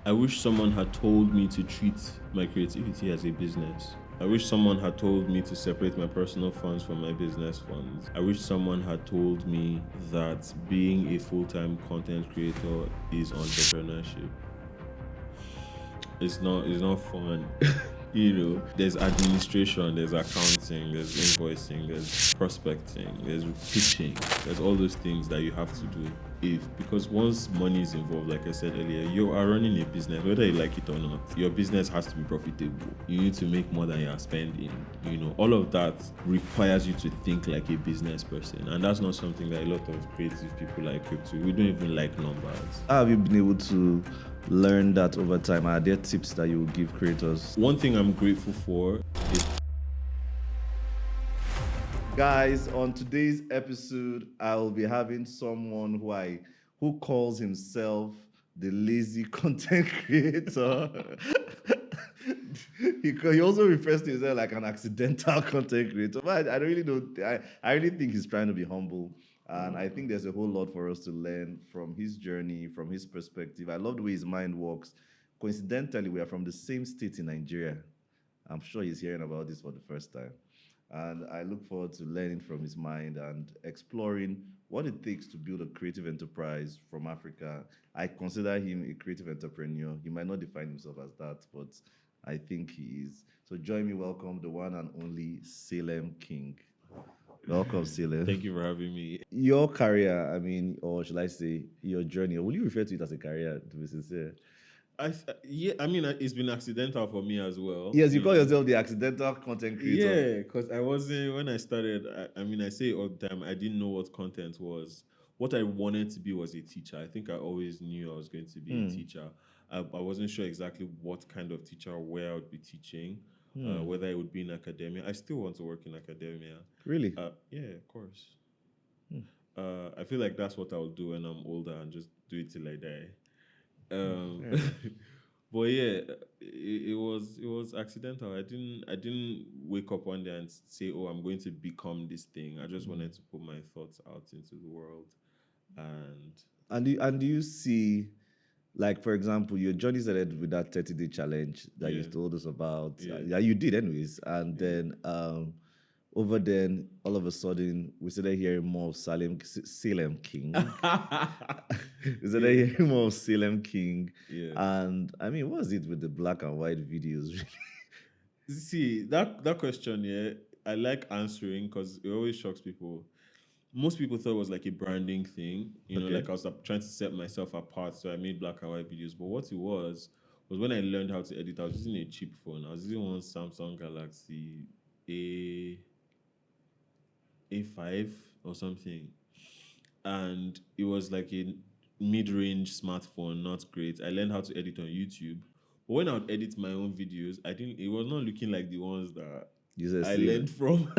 I wish someone had told me to treat my creativity as a business. I wish someone had told me to separate my personal funds from my business funds. I wish someone had told me that being a full-time content creator is entrepreneurship. It's not fun. There's administration, there's accounting, there's invoicing, there's prospecting, there's pitching, there's all those things that you have to do. Because once money is involved, like I said earlier, you are running a business, whether you like it or not. Your business has to be profitable. You need to make more than you are spending. All of that requires you to think like a business person, and that's not something that a lot of creative people are equipped to. We don't even like numbers. How have you been able to learn that over time? Are there tips that you would give creators? One thing I'm grateful for is Guys, on today's episode, I'll be having someone who calls himself the lazy content creator. He also refers to himself like an accidental content creator. But I really don't. I really think he's trying to be humble. And I think there's a whole lot for us to learn from his journey, from his perspective. I love the way his mind works. Coincidentally, we are from the same state in Nigeria. I'm sure he's hearing about this for the first time. And I look forward to learning from his mind and exploring what it takes to build a creative enterprise from Africa. I consider him a creative entrepreneur. He might not define himself as that, but I think he is. So join me, welcome the one and only Salem King. Welcome, Salem. Thank you for having me. Your career, or should I say your journey, or will you refer to it as a career, to be sincere? It's been accidental for me as well. Yes, you call yourself the accidental content creator. Yeah, because I wasn't, when I started, I say it all the time, I didn't know what content was. What I wanted to be was a teacher. I think I always knew I was going to be a teacher. I wasn't sure exactly what kind of teacher, where I would be teaching, whether it would be in academia. I still want to work in academia. Really? Yeah, of course. I feel like that's what I'll do when I'm older and just do it till I die. But yeah, it was accidental. I didn't wake up one day and say, "Oh, I'm going to become this thing." I just wanted to put my thoughts out into the world, and do you see, like, for example, your journey started with that 30-day challenge that you told us about. Yeah, you did anyways, and then over then, all of a sudden, we started hearing more of Salem King. We started hearing more of Salem King. Yeah. And what was it with the black and white videos? See, that question, I like answering because it always shocks people. Most people thought it was like a branding thing, like I was trying to set myself apart, so I made black and white videos. But what it was when I learned how to edit, I was using a cheap phone. I was using one Samsung Galaxy A5 or something, and it was like a mid-range smartphone, not great. I learned how to edit on YouTube, but when I would edit my own videos, it was not looking like the ones that I learned from,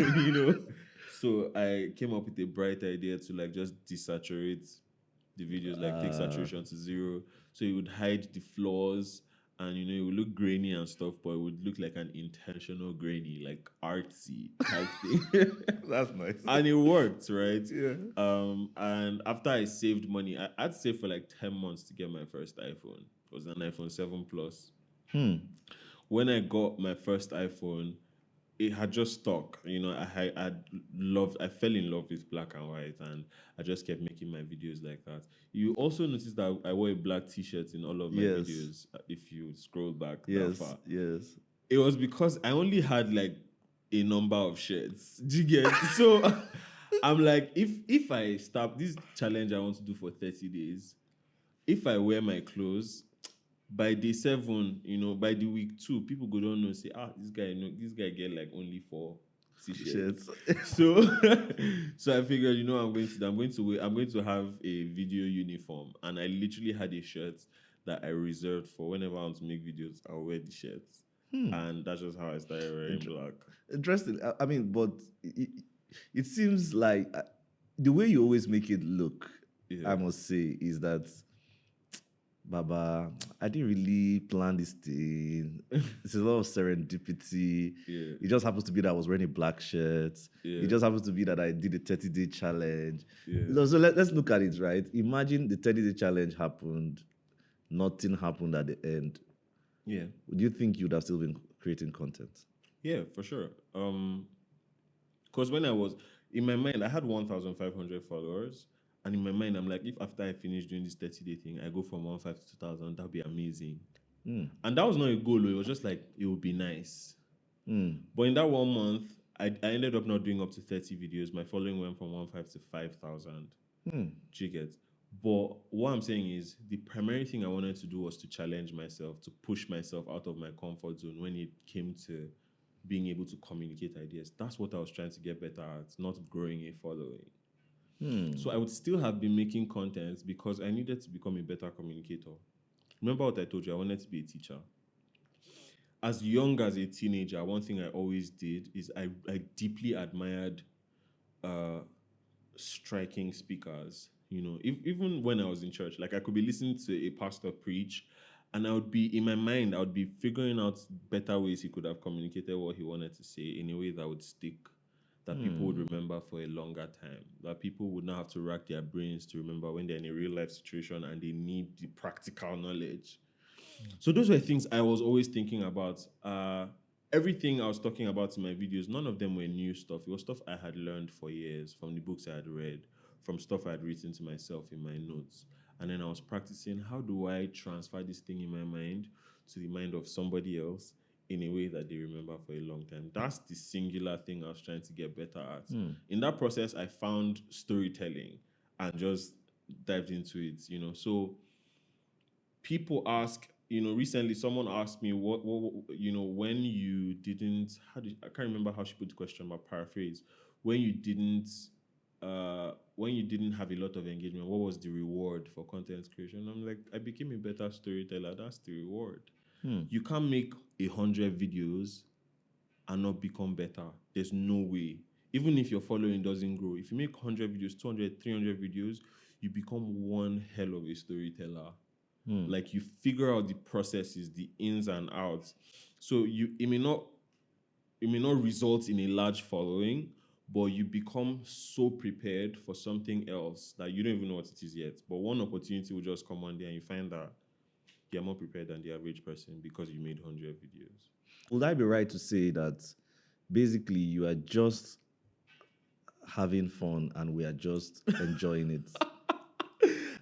So I came up with a bright idea to like just desaturate the videos, like take saturation to 0, so it would hide the flaws. And it would look grainy and stuff, but it would look like an intentional grainy, like artsy type thing. That's nice. And it worked, right? Yeah. And after I saved money, I had to save for like 10 months to get my first iPhone. It was an iPhone 7 Plus. When I got my first iPhone, it had just stuck. I fell in love with black and white, and I just kept making my videos like that. You also notice that I wore a black t-shirt in all of my videos, if you scroll back that far. Yes. It was because I only had like a number of shirts. Do you get? So I'm like, if I stop this challenge I want to do for 30 days, if I wear my clothes, by day 7, by the week 2, people go down and say, this guy get like only 4 t-shirts. So I figured, I'm going to have a video uniform, and I literally had a shirt that I reserved for whenever I want to make videos. I'll wear the shirts, and that's just how I started wearing black. Interesting. But it seems like the way you always make it look, I must say, is that, Baba, I didn't really plan this thing. It's a lot of serendipity. Yeah. It just happens to be that I was wearing a black shirt. It just happens to be that I did a 30-day challenge. So let's look at it, right? Imagine the 30-day challenge happened nothing happened at the end, Yeah. do you think you'd have still been creating content? Yeah, for sure. Because when I was in my mind, I had 1,500 followers, and in my mind, I'm like, if after I finish doing this 30-day thing, I go from 1,500 to 2,000, that'd be amazing. And that was not a goal. It was just like it would be nice. But in that 1 month, I ended up not doing up to 30 videos. My following went from 1,500 to 5,000. Do you get? But what I'm saying is the primary thing I wanted to do was to challenge myself, to push myself out of my comfort zone when it came to being able to communicate ideas. That's what I was trying to get better at, not growing a following. So I would still have been making content because I needed to become a better communicator. Remember what I told you? I wanted to be a teacher. As young as a teenager, one thing I always did is I deeply admired striking speakers. You know, even when I was in church, like I could be listening to a pastor preach, and I would be in my mind, I would be figuring out better ways he could have communicated what he wanted to say in a way that would stick, that people would remember for a longer time, that people would not have to rack their brains to remember when they're in a real life situation and they need the practical knowledge. So those were things I was always thinking about. Everything I was talking about in my videos, none of them were new stuff. It was stuff I had learned for years from the books I had read, from stuff I had written to myself in my notes. And then I was practicing, how do I transfer this thing in my mind to the mind of somebody else in a way that they remember for a long time? That's the singular thing I was trying to get better at. In that process, I found storytelling and just dived into it, you know. So people ask, you know, recently someone asked me you know, when you didn't, I can't remember how she put the question, but paraphrase, when you didn't have a lot of engagement, what was the reward for content creation? I'm like, I became a better storyteller. That's the reward. You can't make 100 videos and not become better. There's no way. Even if your following doesn't grow, if you make 100 videos, 200, 300 videos, you become one hell of a storyteller. Like you figure out the processes, the ins and outs. So it may not result in a large following, but you become so prepared for something else that you don't even know what it is yet. But one opportunity will just come one day and you find that you're more prepared than the average person because you made 100 videos. Would I be right to say that basically you are just having fun and we are just enjoying it?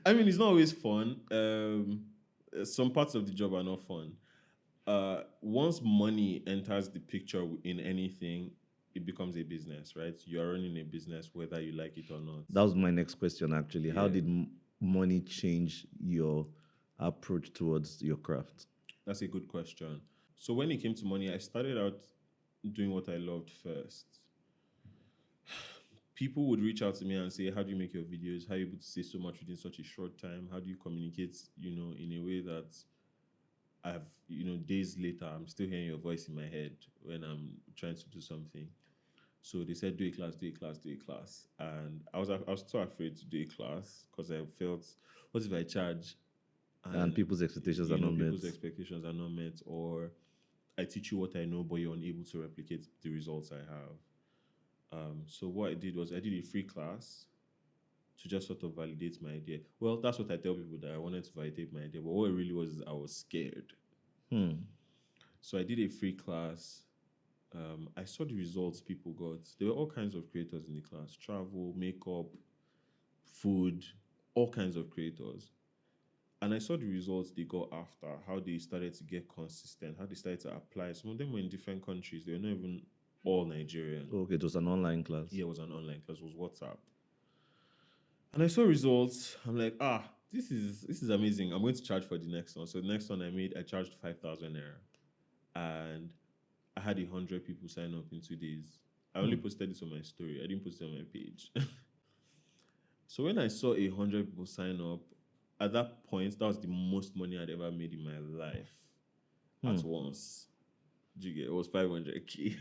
I mean, it's not always fun. Some parts of the job are not fun. Once money enters the picture in anything, it becomes a business, right? You are running a business whether you like it or not. That was my next question, actually. How Yeah. did money change your approach towards your craft? That's a good question. So when it came to money, I started out doing what I loved first. People would reach out to me and say, how do you make your videos? How are you able to say so much within such a short time? How do you communicate, you know, in a way that days later, I'm still hearing your voice in my head when I'm trying to do something. So they said, do a class, do a class, do a class. And I was so afraid to do a class because I felt, what if I charge And people's expectations are not met. people's expectations are not met, or I teach you what I know, but you're unable to replicate the results I have. So what I did was I did a free class to just sort of validate my idea. Well, that's what I tell people, that I wanted to validate my idea, but what it really was is I was scared. So I did a free class. I saw the results people got. There were all kinds of creators in the class: travel, makeup, food, all kinds of creators. And I saw the results they got after, how they started to get consistent, how they started to apply. Some of them were in different countries. They were not even all Nigerian. Okay, it was an online class. Yeah, it was an online class. It was WhatsApp. And I saw results. I'm like, this is amazing. I'm going to charge for the next one. So the next one I charged 5,000 naira. And I had 100 people sign up in 2 days. I only posted this on my story. I didn't post it on my page. So when I saw 100 people sign up, at that point, that was the most money I'd ever made in my life at once. Do you get it? It was 500K.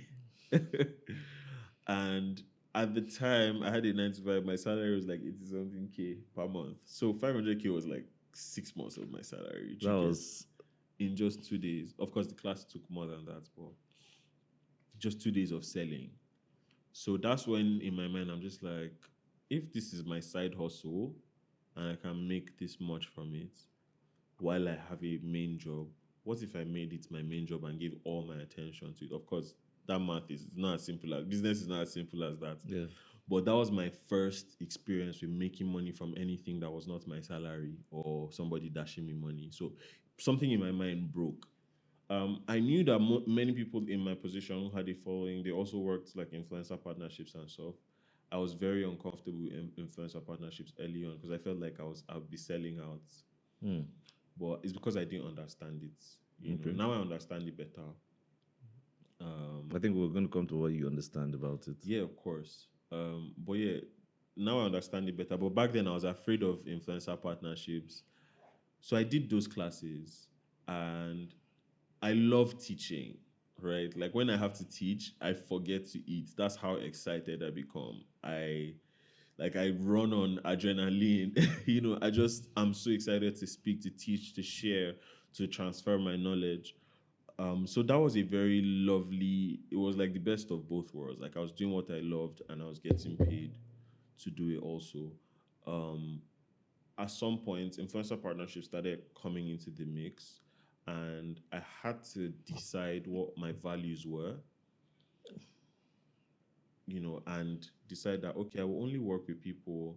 And at the time, I had a 9 to 5. My salary was like 80 something K per month. So 500K was like 6 months of my salary. That was in just 2 days. Of course, the class took more than that, but just 2 days of selling. So that's when in my mind, I'm just like, if this is my side hustle and I can make this much from it, while I have a main job? What if I made it my main job and gave all my attention to it? Of course, that math is not as simple as business is not as simple as that. Yeah. But that was my first experience with making money from anything that was not my salary or somebody dashing me money. So something in my mind broke. I knew that many people in my position who had a following, they also worked like influencer partnerships and stuff. I was very uncomfortable with influencer partnerships early on because I felt like I'd be selling out. Hmm. But it's because I didn't understand it. Okay. Now I understand it better. I think we're going to come to what you understand about it. Yeah, of course. But yeah, now I understand it better. But back then I was afraid of influencer partnerships. So I did those classes and I love teaching, right? Like when I have to teach, I forget to eat. That's how excited I become. I run on adrenaline. I'm so excited to speak, to teach, to share, to transfer my knowledge. So that was a very lovely, it was like the best of both worlds. Like I was doing what I loved and I was getting paid to do it also. Um, at some point, influencer partnerships started coming into the mix, and I had to decide what my values were, and decide that, okay, I will only work with people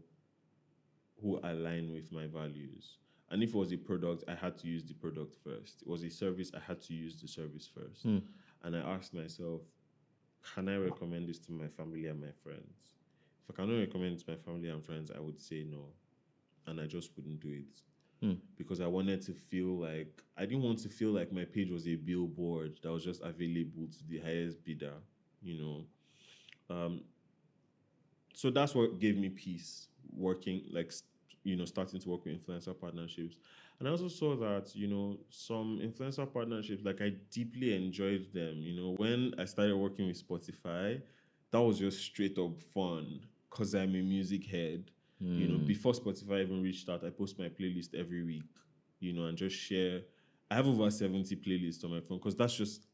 who align with my values. And if it was a product, I had to use the product first. It was a service, I had to use the service first. Hmm. And I asked myself, can I recommend this to my family and my friends? If I cannot recommend it to my family and friends, I would say no. And I just wouldn't do it. Hmm. Because I didn't want to feel like my page was a billboard that was just available to the highest bidder, you know. Um, so that's what gave me peace working, starting to work with influencer partnerships. And I also saw that, some influencer partnerships, like I deeply enjoyed them. When I started working with Spotify, that was just straight up fun because I'm a music head. Hmm. Before Spotify even reached out, I post my playlist every week, and just share. I have over 70 playlists on my phone because that's just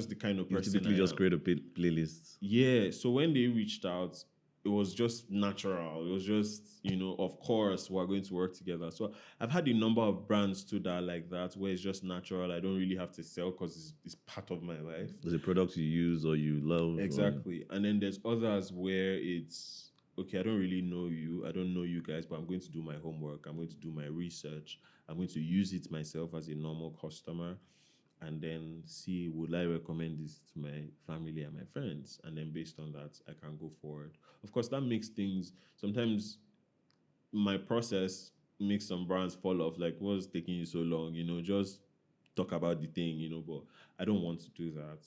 the kind of You person typically I just am. create a playlist. Yeah. So when they reached out, it was just natural. It was just, of course, we're going to work together. So I've had a number of brands too that are like that, where it's just natural. I don't really have to sell because it's part of my life. There's a product you use or you love. Exactly. And then there's others where it's okay, I don't really know you. I don't know you guys, but I'm going to do my homework. I'm going to do my research. I'm going to use it myself as a normal customer and then see would I recommend this to my family and my friends. And then based on that, I can go forward. Of course, that makes things sometimes my process makes some brands fall off. Like, what's taking you so long? Just talk about the thing, but I don't want to do that.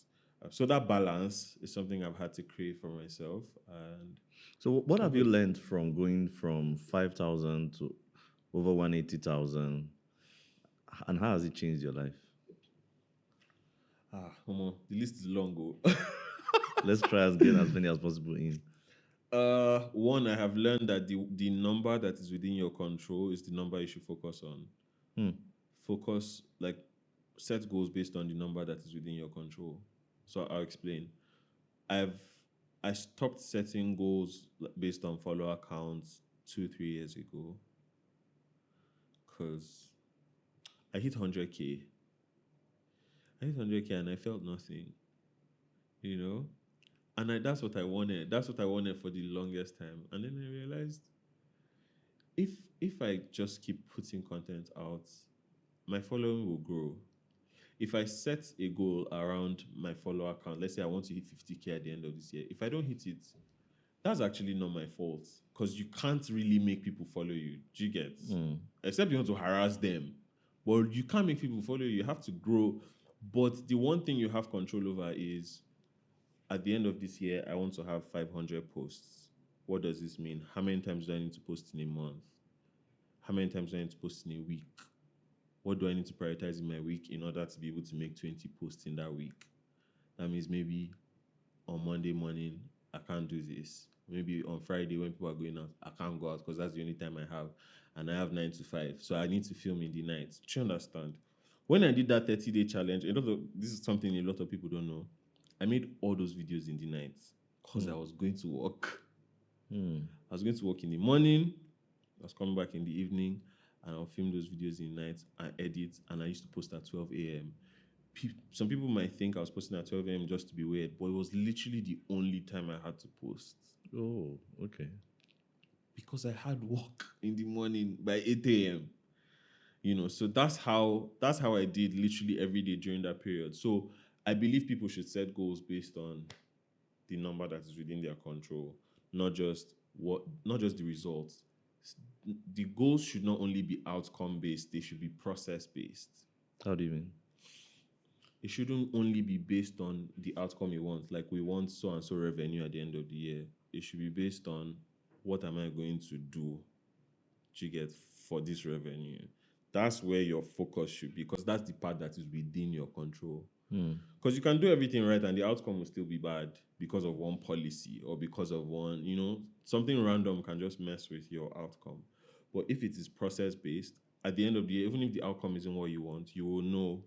So that balance is something I've had to create for myself. And So what I've have you been, learned from going from 5,000 to over 180,000? And how has it changed your life? come on, the list is long. Oh. Let's try as get as many as possible in. One, I have learned that the number that is within your control is the number you should focus on. Hmm. Focus, like, set goals based on the number that is within your control. So I'll explain. I've I stopped setting goals based on follower counts 2-3 years ago because I hit 100K. I hit 100K and I felt nothing, you know. That's what I wanted. That's what I wanted for the longest time. And then I realized if if I just keep putting content out, my following will grow. If I set a goal around my follower count, let's say I want to hit 50K at the end of this year. If I don't hit it, that's actually not my fault because you can't really make people follow you. Do you get? Hmm. Except you want to harass them. Well, you can't make people follow you. You have to grow. But the one thing you have control over is at the end of this year, I want to have 500 posts. What does this mean? How many times do I need to post in a month? How many times do I need to post in a week? What do I need to prioritize in my week in order to be able to make 20 posts in that week? That means maybe on Monday morning, I can't do this. Maybe on Friday when people are going out, I can't go out because that's the only time I have. And I have 9 to 5. So I need to film in the night. Do you understand? When I did that 30-day challenge, this is something a lot of people don't know. I made all those videos in the night because I was going to work. Hmm. I was going to work in the morning. I was coming back in the evening. and I'll film those videos in the night and edit, and I used to post at 12 a.m. Some people might think I was posting at 12 a.m. just to be weird, but it was literally the only time I had to post Oh, okay. because I had work in the morning by 8 a.m. So that's how I did literally every day during that period. So I believe people should set goals based on the number that is within their control, not just the results. The goals should not only be outcome based, they should be process based. How do you mean? It shouldn't only be based on the outcome you want, like we want so and so revenue at the end of the year. It should be based on what am I going to do to get for this revenue. That's where your focus should be, because that's the part that is within your control. Because you can do everything right and the outcome will still be bad because of one policy or because of something random can just mess with your outcome. But if it is process based, at the end of the year, even if the outcome isn't what you want, you will know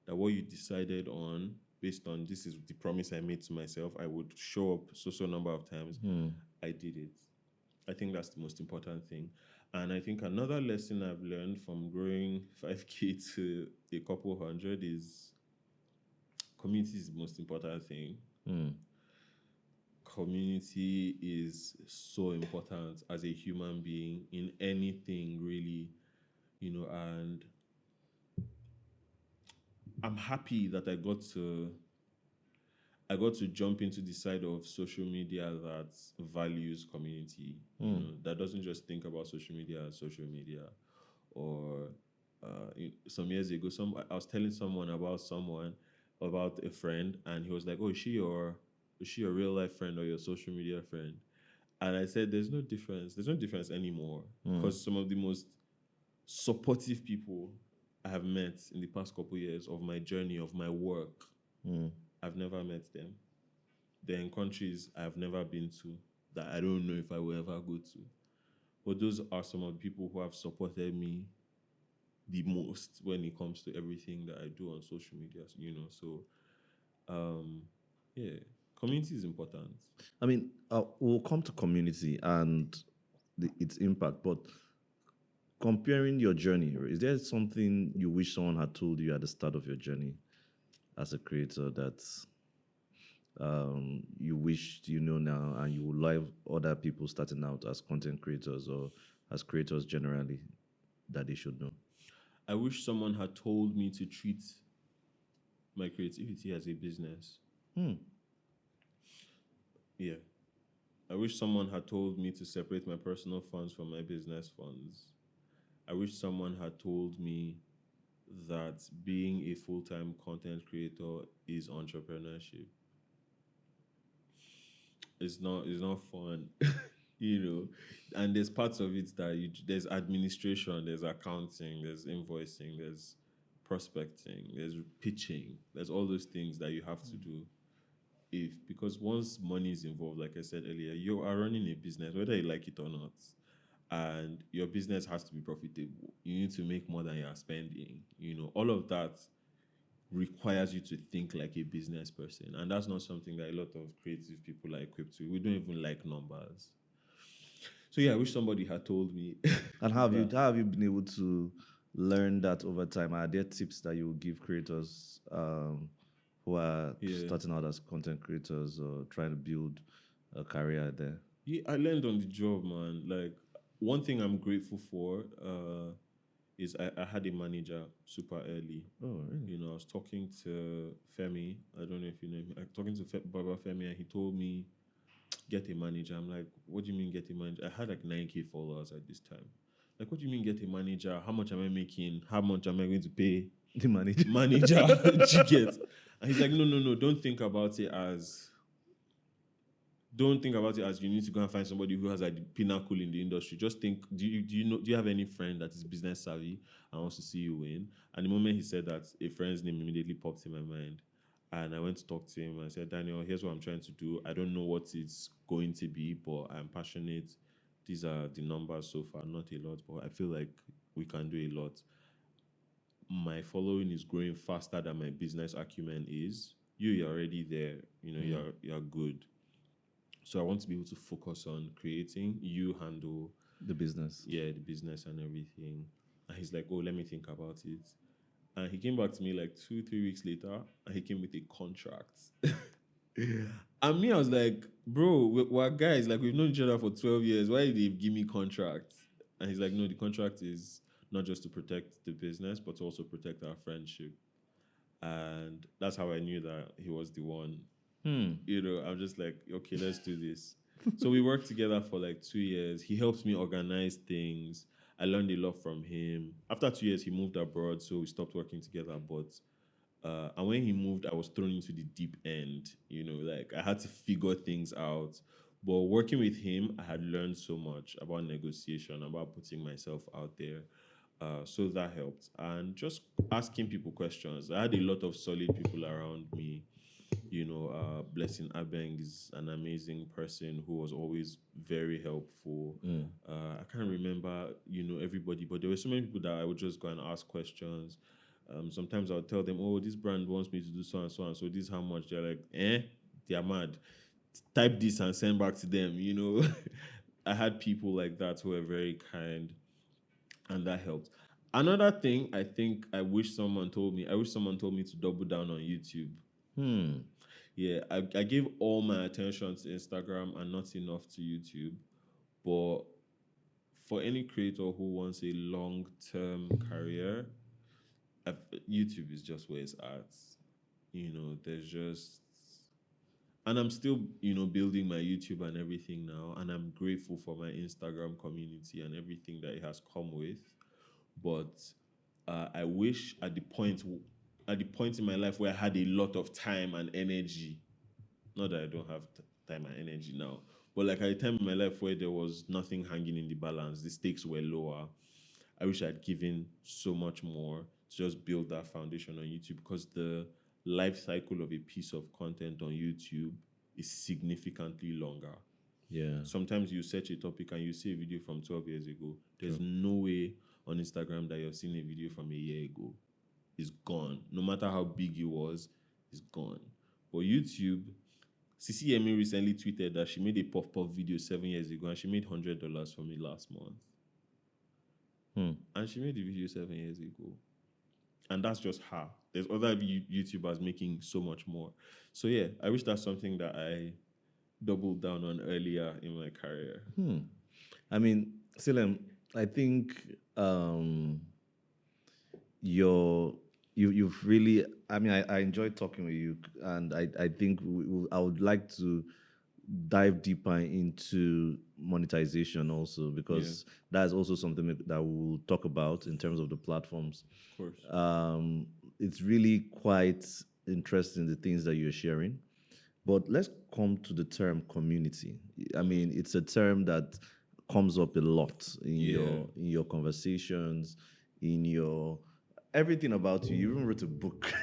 that what you decided on, based on this is the promise I made to myself, I would show up so number of times. I did it. I think that's the most important thing. And I think another lesson I've learned from growing 5K to a couple hundred is community is the most important thing. Community is so important as a human being in anything, really, and I'm happy that I got to jump into the side of social media that values community, that doesn't just think about social media as social media. Or some years ago, I was telling someone about a friend, and he was like, "Oh, is she your real life friend or your social media friend?" And I said, "There's no difference. There's no difference anymore, because some of the most supportive people I have met in the past couple years of my journey, of my work, I've never met them. They're in countries I've never been to that I don't know if I will ever go to. But those are some of the people who have supported me the most when it comes to everything that I do on social media. So, yeah, community is important. I mean, we'll come to community and its impact, but comparing your journey, is there something you wish someone had told you at the start of your journey as a creator that you wished you know now and you would like other people starting out as content creators or as creators generally that they should know? I wish someone had told me to treat my creativity as a business. Yeah. I wish someone had told me to separate my personal funds from my business funds. I wish someone had told me that being a full-time content creator is entrepreneurship. It's not fun, And there's parts of it that there's administration, there's accounting, there's invoicing, there's prospecting, there's pitching, there's all those things that you have to do. Because once money is involved, like I said earlier, you are running a business, whether you like it or not, and your business has to be profitable. You need to make more than you are spending. All of that requires you to think like a business person, and that's not something that a lot of creative people are equipped to. We don't even like numbers. So yeah, I wish somebody had told me. And how have you been able to learn that over time? Are there tips that you will give creators who are Yeah. starting out as content creators or trying to build a career there? Yeah, I learned on the job, man. Like, one thing I'm grateful for is I had a manager super early. Oh, really? I was talking to Femi. I don't know if you know him. I'm talking to Baba Femi, and he told me, get a manager. I'm like, what do you mean get a manager? I had like 9K followers at this time. Like, what do you mean get a manager? How much am I making? How much am I going to pay The manager. manager? Do you get? And he's like, no, don't think about it as you need to go and find somebody who has like the pinnacle in the industry. Just think, do you have any friend that is business savvy and wants to see you win? And the moment he said that, a friend's name immediately popped in my mind. And I went to talk to him and I said, Daniel, here's what I'm trying to do. I don't know what it's going to be, but I'm passionate. These are the numbers so far, not a lot, but I feel like we can do a lot. My following is growing faster than my business acumen is. You're already there. You're good. So I want to be able to focus on creating. You handle The business. the business and everything. And he's like, oh, let me think about it. And he came back to me like 2, 3 weeks later, and he came with a contract. And me, I was like, bro, we're guys, like we've known each other for 12 years. Why did they give me contract? And he's like, no, the contract is not just to protect the business, but to also protect our friendship. And that's how I knew that he was the one. I'm just like, okay, let's do this. So we worked together for like 2 years. He helped me organize things. I learned a lot from him. After 2 years, he moved abroad, so we stopped working together. But and when he moved, I was thrown into the deep end. Like I had to figure things out. But working with him, I had learned so much about negotiation, about putting myself out there. So that helped. And just asking people questions. I had a lot of solid people around me. Blessing Abeng is an amazing person who was always very helpful. I can't remember, everybody, but there were so many people that I would just go and ask questions. Sometimes I would tell them, oh, this brand wants me to do so and so and so. This is how much. They're like, they are mad. Type this and send back to them. I had people like that who were very kind, and that helped. Another thing I wish someone told me to double down on YouTube. Yeah, I gave all my attention to Instagram and not enough to YouTube. But for any creator who wants a long-term career, YouTube is just where it's at. There's just, and I'm still, building my YouTube and everything now, and I'm grateful for my Instagram community and everything that it has come with. But I wish at the point in my life where I had a lot of time and energy. Not that I don't have time and energy now, but like at a time in my life where there was nothing hanging in the balance, the stakes were lower. I wish I'd given so much more to just build that foundation on YouTube, because the life cycle of a piece of content on YouTube is significantly longer. Yeah. Sometimes you search a topic and you see a video from 12 years ago. There's no way on Instagram that you're seeing a video from a year ago. It's gone. No matter how big it was, it's gone. But YouTube, Cici Yemi recently tweeted that she made a puff puff video 7 years ago and she made $100 from it last month. And she made the video 7 years ago. And that's just her. There's other YouTubers making so much more. So yeah, I wish that's something that I doubled down on earlier in my career. I mean, Salem, I think you've really. I mean, I enjoyed talking with you, and I think I would like to dive deeper into monetization also, because that's also something that we'll talk about in terms of the platforms. Of course. It's really quite interesting, the things that you're sharing. But let's come to the term community. I mean, it's a term that comes up a lot in your conversations, in your everything about you. You even wrote a book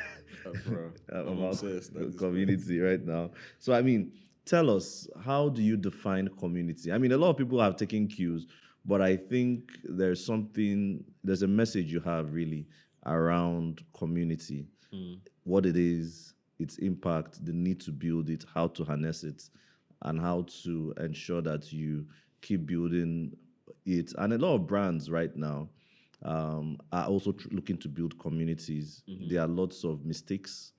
Bro, I'm about obsessed at this community right now. So, I mean, tell us, how do you define community? I mean, a lot of people have taken cues, but I think there's a message you have really around community, what it is, its impact, the need to build it, how to harness it, and how to ensure that you keep building it. And a lot of brands right now are also looking to build communities. There are lots of mistakes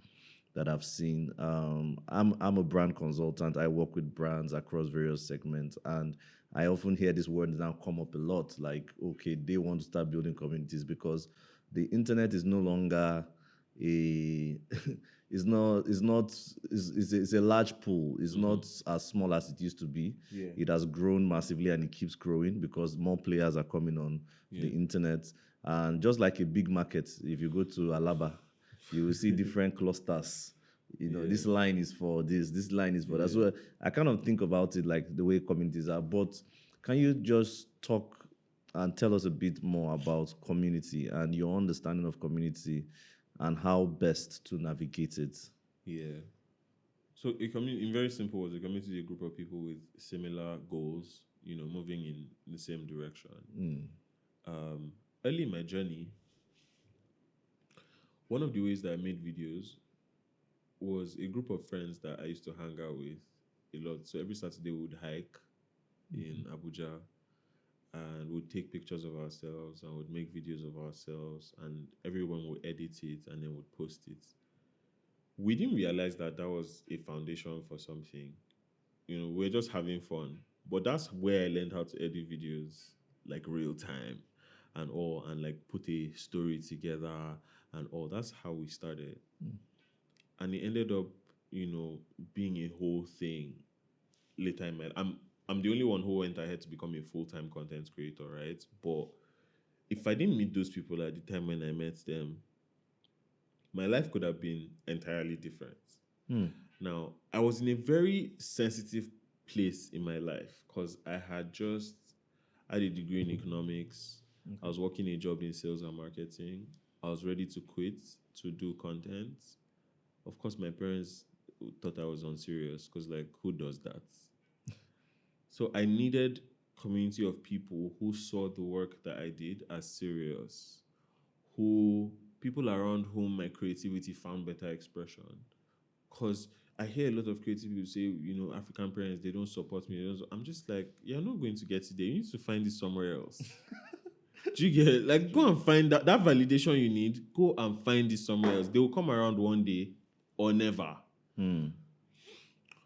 that I've seen. I'm a brand consultant. I work with brands across various segments, and I often hear this word now come up a lot. Like, okay, they want to start building communities because the internet is no longer a it's a large pool. It's not as small as it used to be. It has grown massively and it keeps growing because more players are coming on the internet. And just like a big market, if you go to Alaba, you will see different clusters. This line is for this line is for that. So I kind of think about it like the way communities are. But can you just talk and tell us a bit more about community and your understanding of community and how best to navigate it? Yeah. So a community, in very simple words, a community is a group of people with similar goals, moving in the same direction. Early in my journey, one of the ways that I made videos was a group of friends that I used to hang out with a lot. So every Saturday we would hike in Abuja, and we'd take pictures of ourselves and would make videos of ourselves, and everyone would edit it and then would post it. We didn't realize that that was a foundation for something. We're just having fun. But that's where I learned how to edit videos like real time and all, and like put a story together and all. That's how we started. And it ended up, being a whole thing later in my I'm the only one who went ahead to become a full-time content creator, right? But if I didn't meet those people at the time when I met them, my life could have been entirely different. Now, I was in a very sensitive place in my life because I had just had a degree in economics. I was working a job in sales and marketing. I was ready to quit to do content. Of course, my parents thought I was unserious because, like, who does that? So I needed community of people who saw the work that I did as serious, who people around whom my creativity found better expression. Because I hear a lot of creative people say, African parents, they don't support me. I'm just like, you're not going to get it there. You need to find it somewhere else. Do you get it? Like, go and find that validation you need. Go and find it somewhere else. They will come around one day or never.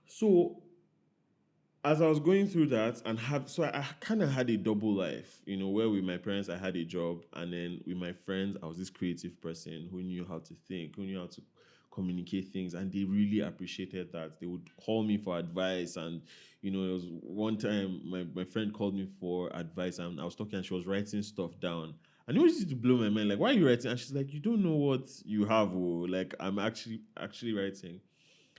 So as I was going through that and I kind of had a double life, where with my parents I had a job, and then with my friends I was this creative person who knew how to think, who knew how to communicate things, and they really appreciated that. They would call me for advice, and it was one time my friend called me for advice, and I was talking and she was writing stuff down. And it was used to blow my mind, like, why are you writing? And she's like, you don't know what you have, oh. Like, I'm actually writing.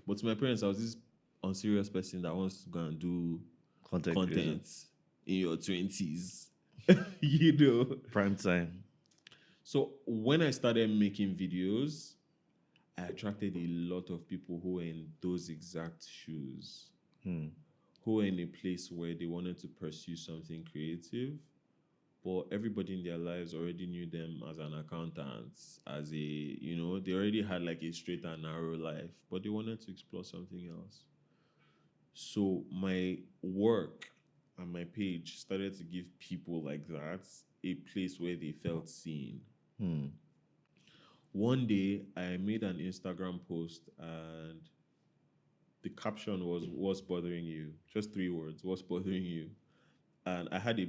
But to my parents, I was this unserious person that wants to go and do content in your 20s. Prime time. So when I started making videos, I attracted a lot of people who were in those exact shoes, who were in a place where they wanted to pursue something creative, but everybody in their lives already knew them as an accountant, as they already had like a straight and narrow life, but they wanted to explore something else. So my work and my page started to give people like that a place where they felt seen. One day I made an Instagram post and the caption was, "What's bothering you?" Just 3 words, "What's bothering you?" And I had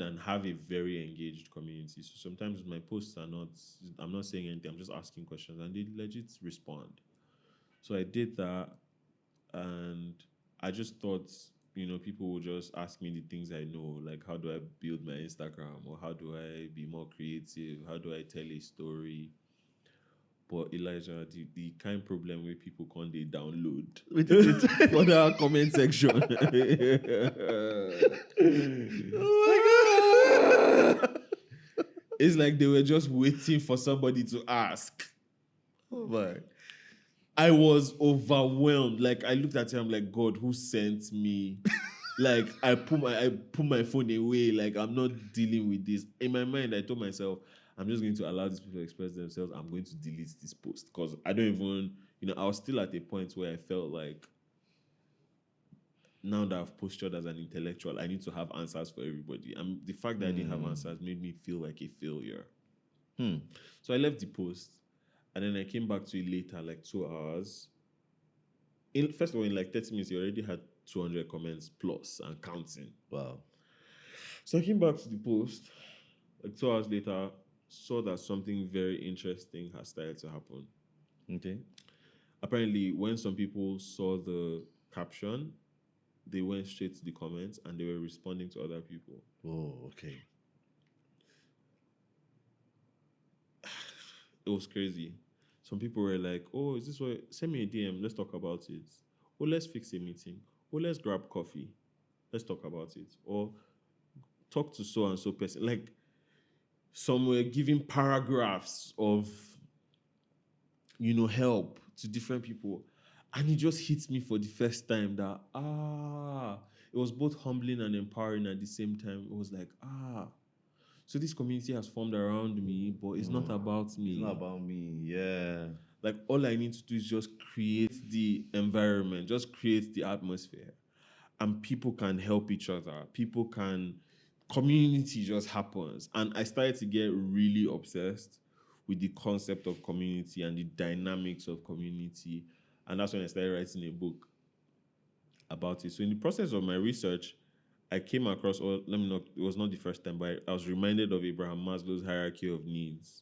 and have a very engaged community. So sometimes my posts I'm not saying anything, I'm just asking questions and they legit respond. So I did that, and I just thought, people would just ask me the things I know, like how do I build my Instagram, or how do I be more creative, how do I tell a story. But Elijah, the kind problem where people can't they download for the comment section. Oh my god! It's like they were just waiting for somebody to ask. Oh my. I was overwhelmed. Like, I looked at him, I'm like, God, who sent me? Like, I put my phone away. Like, I'm not dealing with this. In my mind, I told myself, I'm just going to allow these people to express themselves. I'm going to delete this post because I don't even, I was still at a point where I felt like, now that I've postured as an intellectual, I need to have answers for everybody. And the fact that I didn't have answers made me feel like a failure. So I left the post, and then I came back to it later, like 2 hours. First of all, in like 30 minutes, you already had 200 comments plus and counting. Wow. So I came back to the post, like 2 hours later, saw that something very interesting has started to happen. Okay. Apparently, when some people saw the caption, they went straight to the comments and they were responding to other people. Oh, okay. It was crazy. Some people were like, "Oh, is this what? Send me a DM. Let's talk about it. Oh, let's fix a meeting. Oh, let's grab coffee. Let's talk about it. Or talk to so and so person." Like, some were giving paragraphs of, help to different people, and it just hit me for the first time that it was both humbling and empowering at the same time. It was like, so this community has formed around me, but it's not about me. It's not about me. Yeah. Like, all I need to do is just create the environment, just create the atmosphere, and people can help each other. People can, community just happens. And I started to get really obsessed with the concept of community and the dynamics of community. And that's when I started writing a book about it. So in the process of my research, I came across, or let me not, it was not the first time, but I was reminded of Abraham Maslow's hierarchy of needs,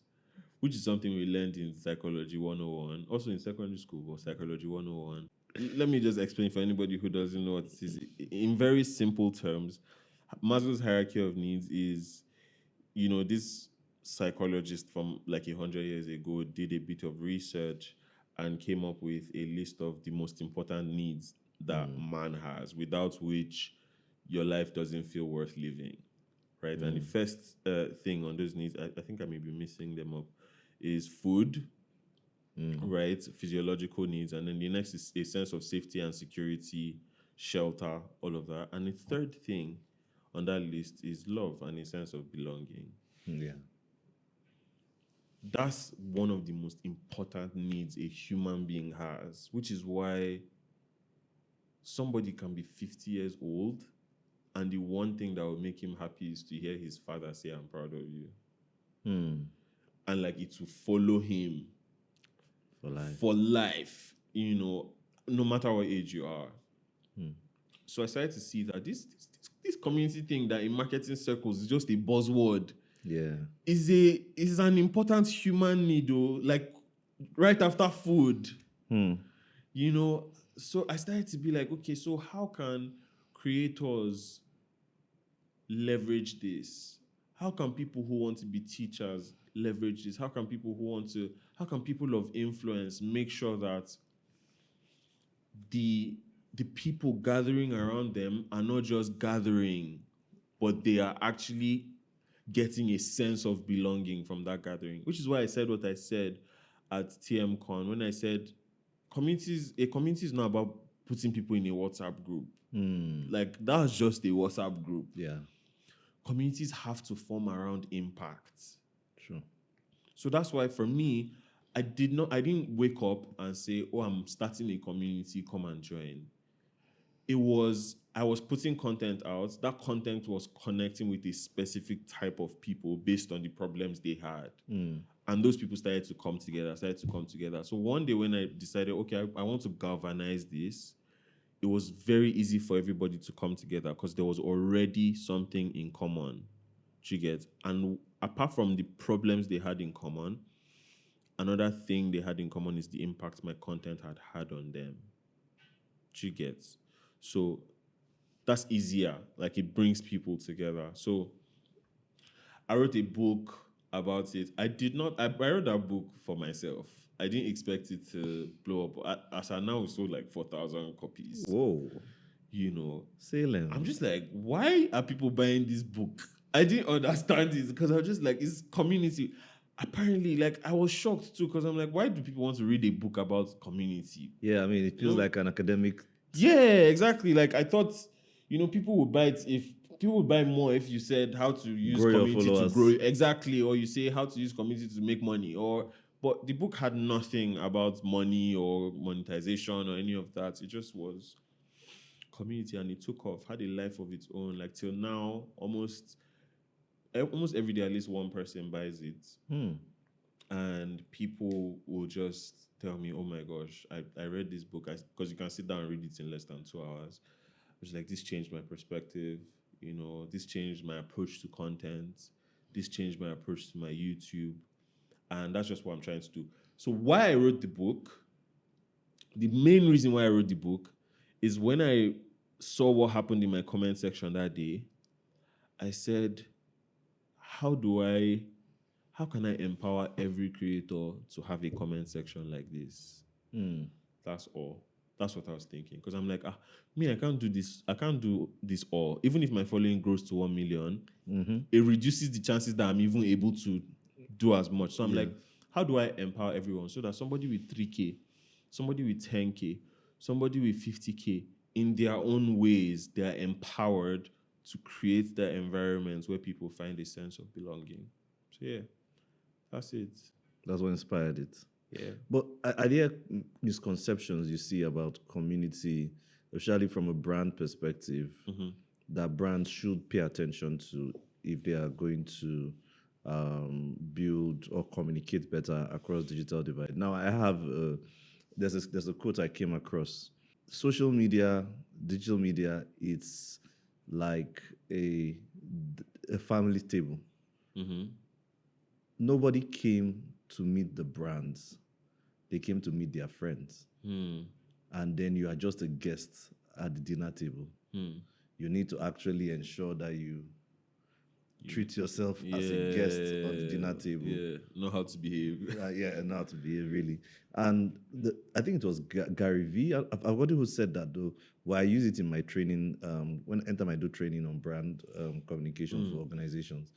which is something we learned in Psychology 101, also in secondary school, but Psychology 101. Let me just explain for anybody who doesn't know what it is. In very simple terms, Maslow's hierarchy of needs is, this psychologist from like 100 years ago did a bit of research and came up with a list of the most important needs that man has, without which your life doesn't feel worth living, right? And the first thing on those needs, I think I may be missing them up, is food, right? Physiological needs. And then the next is a sense of safety and security, shelter, all of that. And the third thing on that list is love and a sense of belonging. Yeah. That's one of the most important needs a human being has, which is why somebody can be 50 years old and the one thing that will make him happy is to hear his father say, "I'm proud of you." And like it will follow him for life, no matter what age you are. So I started to see that this community thing that in marketing circles is just a buzzword. Yeah. Is an important human need, though, like right after food. So I started to be like, okay, so how can creators leverage this? How can people who want to be teachers leverage this? How can people of influence make sure that the people gathering around them are not just gathering, but they are actually getting a sense of belonging from that gathering? Which is why I said what I said at TMCon when I said a community is not about putting people in a WhatsApp group. Like that's just a WhatsApp group. Yeah. Communities have to form around impact. True. So that's why for me, I didn't wake up and say, "Oh, I'm starting a community, come and join." I was putting content out. That content was connecting with a specific type of people based on the problems they had. And those people started to come together. So one day when I decided, okay, I want to galvanize this, it was very easy for everybody to come together because there was already something in common. Do you get? And apart from the problems they had in common, another thing they had in common is the impact my content had on them. Do you get? So that's easier. Like it brings people together. So I wrote a book about it. I wrote that book for myself. I didn't expect it to blow up. As I now, we sold like 4,000 copies. Whoa. Salem. I'm just like, why are people buying this book? I didn't understand it because I was just like, it's community. Apparently, like, I was shocked too because I'm like, why do people want to read a book about community? Yeah, I mean, it feels like an academic. Yeah, exactly. Like, I thought, people would buy it if people would buy more if you said how to use Grow your community to followers. grow. Exactly. Or you say how to use community to make money. But the book had nothing about money or monetization or any of that. It just was community and it took off, had a life of its own. Like till now, almost every day at least one person buys it. And people will just tell me, "Oh my gosh, I read this book," because you can sit down and read it in less than 2 hours. I was like, this changed my perspective. This changed my approach to content. This changed my approach to my YouTube. And that's just what I'm trying to do. So why I wrote the book, the main reason why I wrote the book is when I saw what happened in my comment section that day, I said, how can I empower every creator to have a comment section like this? That's all. That's what I was thinking. Because I'm like, I can't do this. I can't do this all. Even if my following grows to 1 million, it reduces the chances that I'm even able to do as much. So I'm like, how do I empower everyone so that somebody with 3K, somebody with 10K, somebody with 50K, in their own ways, they are empowered to create that environment where people find a sense of belonging. So yeah, that's it. That's what inspired it. Yeah. But are there misconceptions you see about community, especially from a brand perspective, that brands should pay attention to if they are going to build or communicate better across digital divide. Now, I have there's a quote I came across. Social media, digital media, it's like a family table. Mm-hmm. Nobody came to meet the brands; they came to meet their friends. Hmm. And then you are just a guest at the dinner table. Hmm. You need to actually ensure that you You, treat yourself as a guest on the yeah, dinner table. yeah, know how to behave. Yeah, and how to behave really. And I think it was Gary Vee. I've forgotten who said that though. Well, I use it in my training when anytime I do training on brand communication for organizations.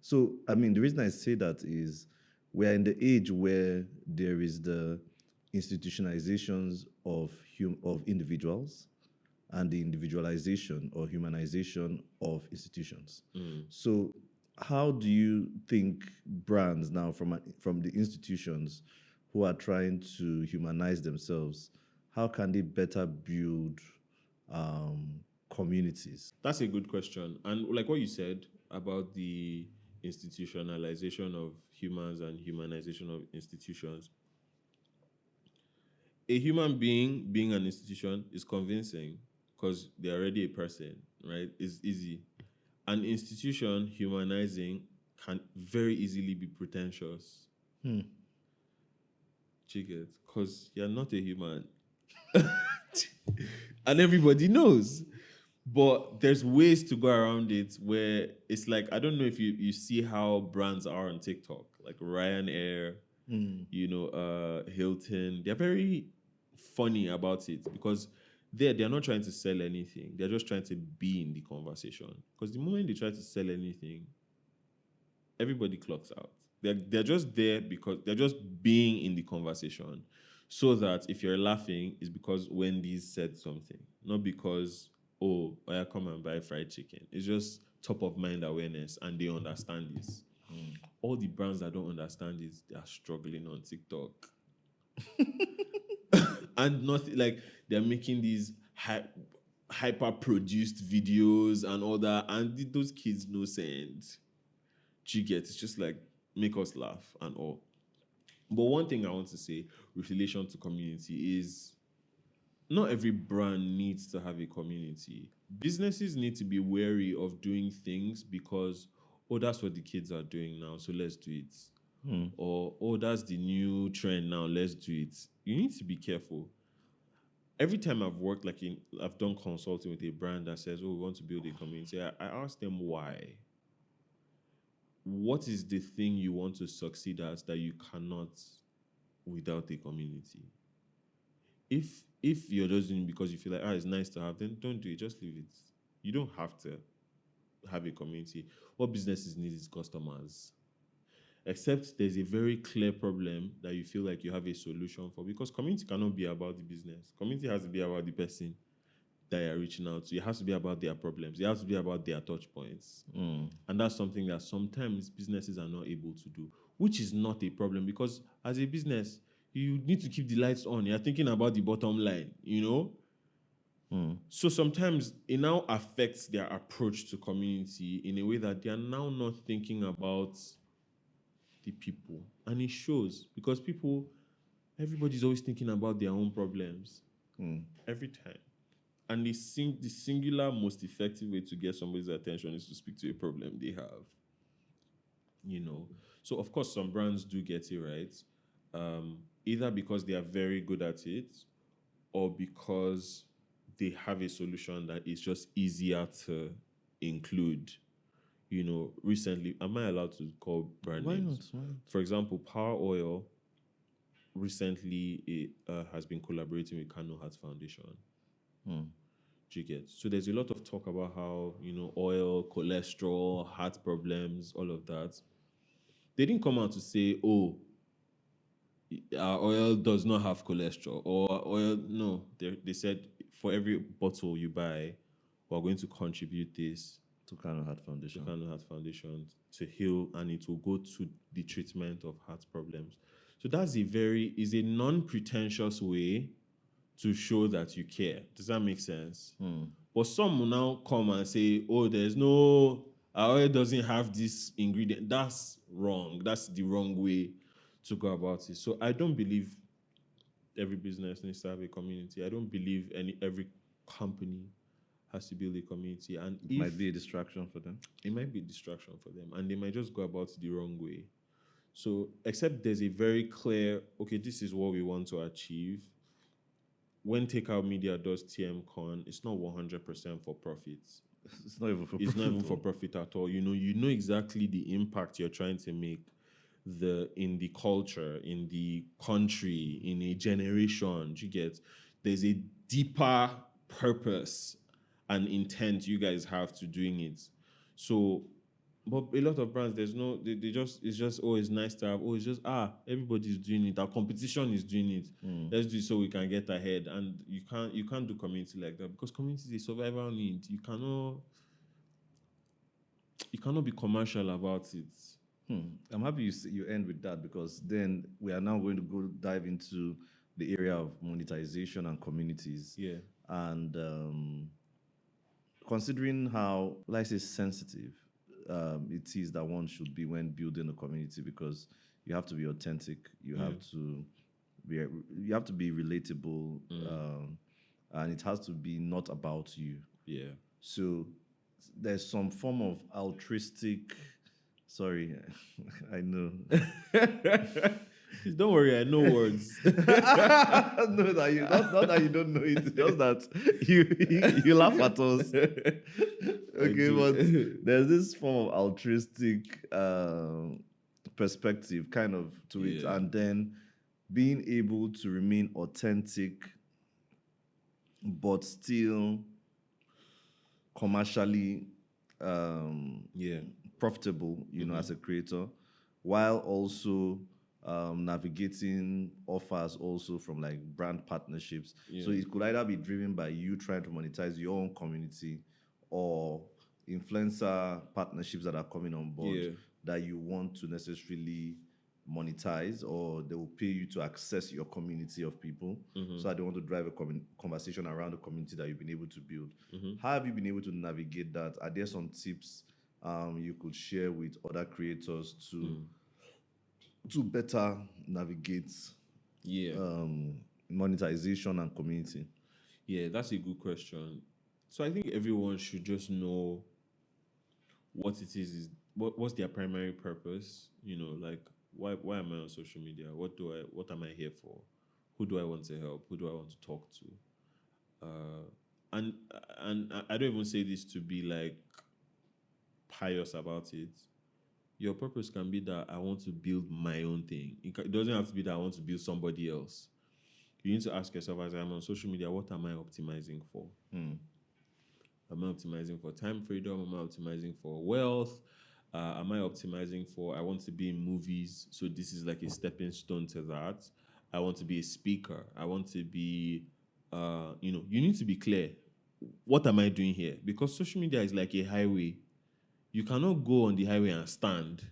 So I mean, the reason I say that is we're in the age where there is the institutionalizations of individuals and the individualization or humanization of institutions. So, how do you think brands now from the institutions who are trying to humanize themselves, how can they better build communities? That's a good question. And like what you said about the institutionalization of humans and humanization of institutions, a human being an institution is convincing because they're already a person, right? It's easy. An institution humanizing can very easily be pretentious. Chicken, because you're not a human. And everybody knows. But there's ways to go around it where it's like, I don't know if you see how brands are on TikTok, like Ryanair, Hilton. They're very funny about it because they're not trying to sell anything. They're just trying to be in the conversation. Because the moment they try to sell anything, everybody clocks out. They're just there because they're just being in the conversation. So that if you're laughing, it's because Wendy's said something, not because, oh, I come and buy fried chicken. It's just top of mind awareness and they understand this. All the brands that don't understand this, they are struggling on TikTok. And nothing like they're making these hyper produced videos and all that, and those kids no sense. Do you get? It's just like make us laugh and all. But one thing I want to say with relation to community is not every brand needs to have a community. Businesses need to be wary of doing things because, oh, that's what the kids are doing now, so let's do it. Or, oh, that's the new trend now, let's do it. You need to be careful. Every time I've done consulting with a brand that says, oh, we want to build a community, I ask them why. What is the thing you want to succeed at that you cannot without a community? If you're just doing it because you feel like it's nice to have, then don't do it. Just leave it. You don't have to have a community. What businesses need is customers. Except there's a very clear problem that you feel like you have a solution for. Because community cannot be about the business. Community has to be about the person that you're reaching out to. It has to be about their problems. It has to be about their touch points. And that's something that sometimes businesses are not able to do, which is not a problem because as a business, you need to keep the lights on. You're thinking about the bottom line, So sometimes it now affects their approach to community in a way that they are now not thinking about the people. And it shows because everybody's always thinking about their own problems every time. And the singular most effective way to get somebody's attention is to speak to a problem they have. So of course some brands do get it right, either because they are very good at it or because they have a solution that is just easier to include. Recently, am I allowed to call brand Why not? names? For example, Power Oil recently has been collaborating with Kano Heart Foundation. Do you get? So there's a lot of talk about how, oil, cholesterol, heart problems, all of that. They didn't come out to say, oh, our oil does not have cholesterol or oil. No, they said for every bottle you buy, we're going to contribute this To Kano Heart to Foundation. Kano Heart Foundation to heal, and it will go to the treatment of heart problems. So that's is a non-pretentious way to show that you care. Does that make sense? But some will now come and say, oh, there's no, our oil doesn't have this ingredient. That's wrong. That's the wrong way to go about it. So I don't believe every business needs to have a community. I don't believe every company has to build a community. And It might be a distraction for them. it might be a distraction for them, and they might just go about it the wrong way. So, except there's a very clear, okay, this is what we want to achieve. When Takeout Media does TM Con, it's not 100% for profits. It's not even for It's profit. not even for profit at all. You know exactly the impact you're trying to make in the culture, in the country, in a generation. You get, there's a deeper purpose and intent you guys have to doing it. So, but a lot of brands, there's no, they just, it's just, oh, it's nice to have, oh, it's just, everybody's doing it, our competition is doing it, let's do it so we can get ahead. And you can't do community like that, because community is a survival need. You cannot be commercial about it. I'm happy you end with that, because then we are now going to go dive into the area of monetization and communities. Yeah. And considering how, let's say, sensitive it is that one should be when building a community, because you have to be authentic, you have to be relatable, and it has to be not about you. Yeah. So there's some form of altruistic. Sorry, I know. Don't worry, I know words. No, that you not that you don't know it, just that you laugh at us. Okay, but there's this form of altruistic perspective kind of to it, and then being able to remain authentic but still commercially profitable, you know, as a creator, while also navigating offers also from like brand partnerships. So it could either be driven by you trying to monetize your own community, or influencer partnerships that are coming on board that you want to necessarily monetize, or they will pay you to access your community of people. So I don't want to drive a conversation around the community that you've been able to build. How have you been able to navigate that? Are there some tips you could share with other creators to better navigate monetization and community? Yeah, that's a good question. So I think everyone should just know what it is what's their primary purpose. You know, like, why am I on social media? What am I here for? Who do I want to help? Who do I want to talk to? And I don't even say this to be like pious about it. Your purpose can be that I want to build my own thing. It doesn't have to be that I want to build somebody else. You need to ask yourself, as I'm on social media, what am I optimizing for? Am I optimizing for time freedom? Am I optimizing for wealth? Am I optimizing for, I want to be in movies, so this is like a stepping stone to that. I want to be a speaker. I want to be, you need to be clear. What am I doing here? Because social media is like a highway. You cannot go on the highway and stand.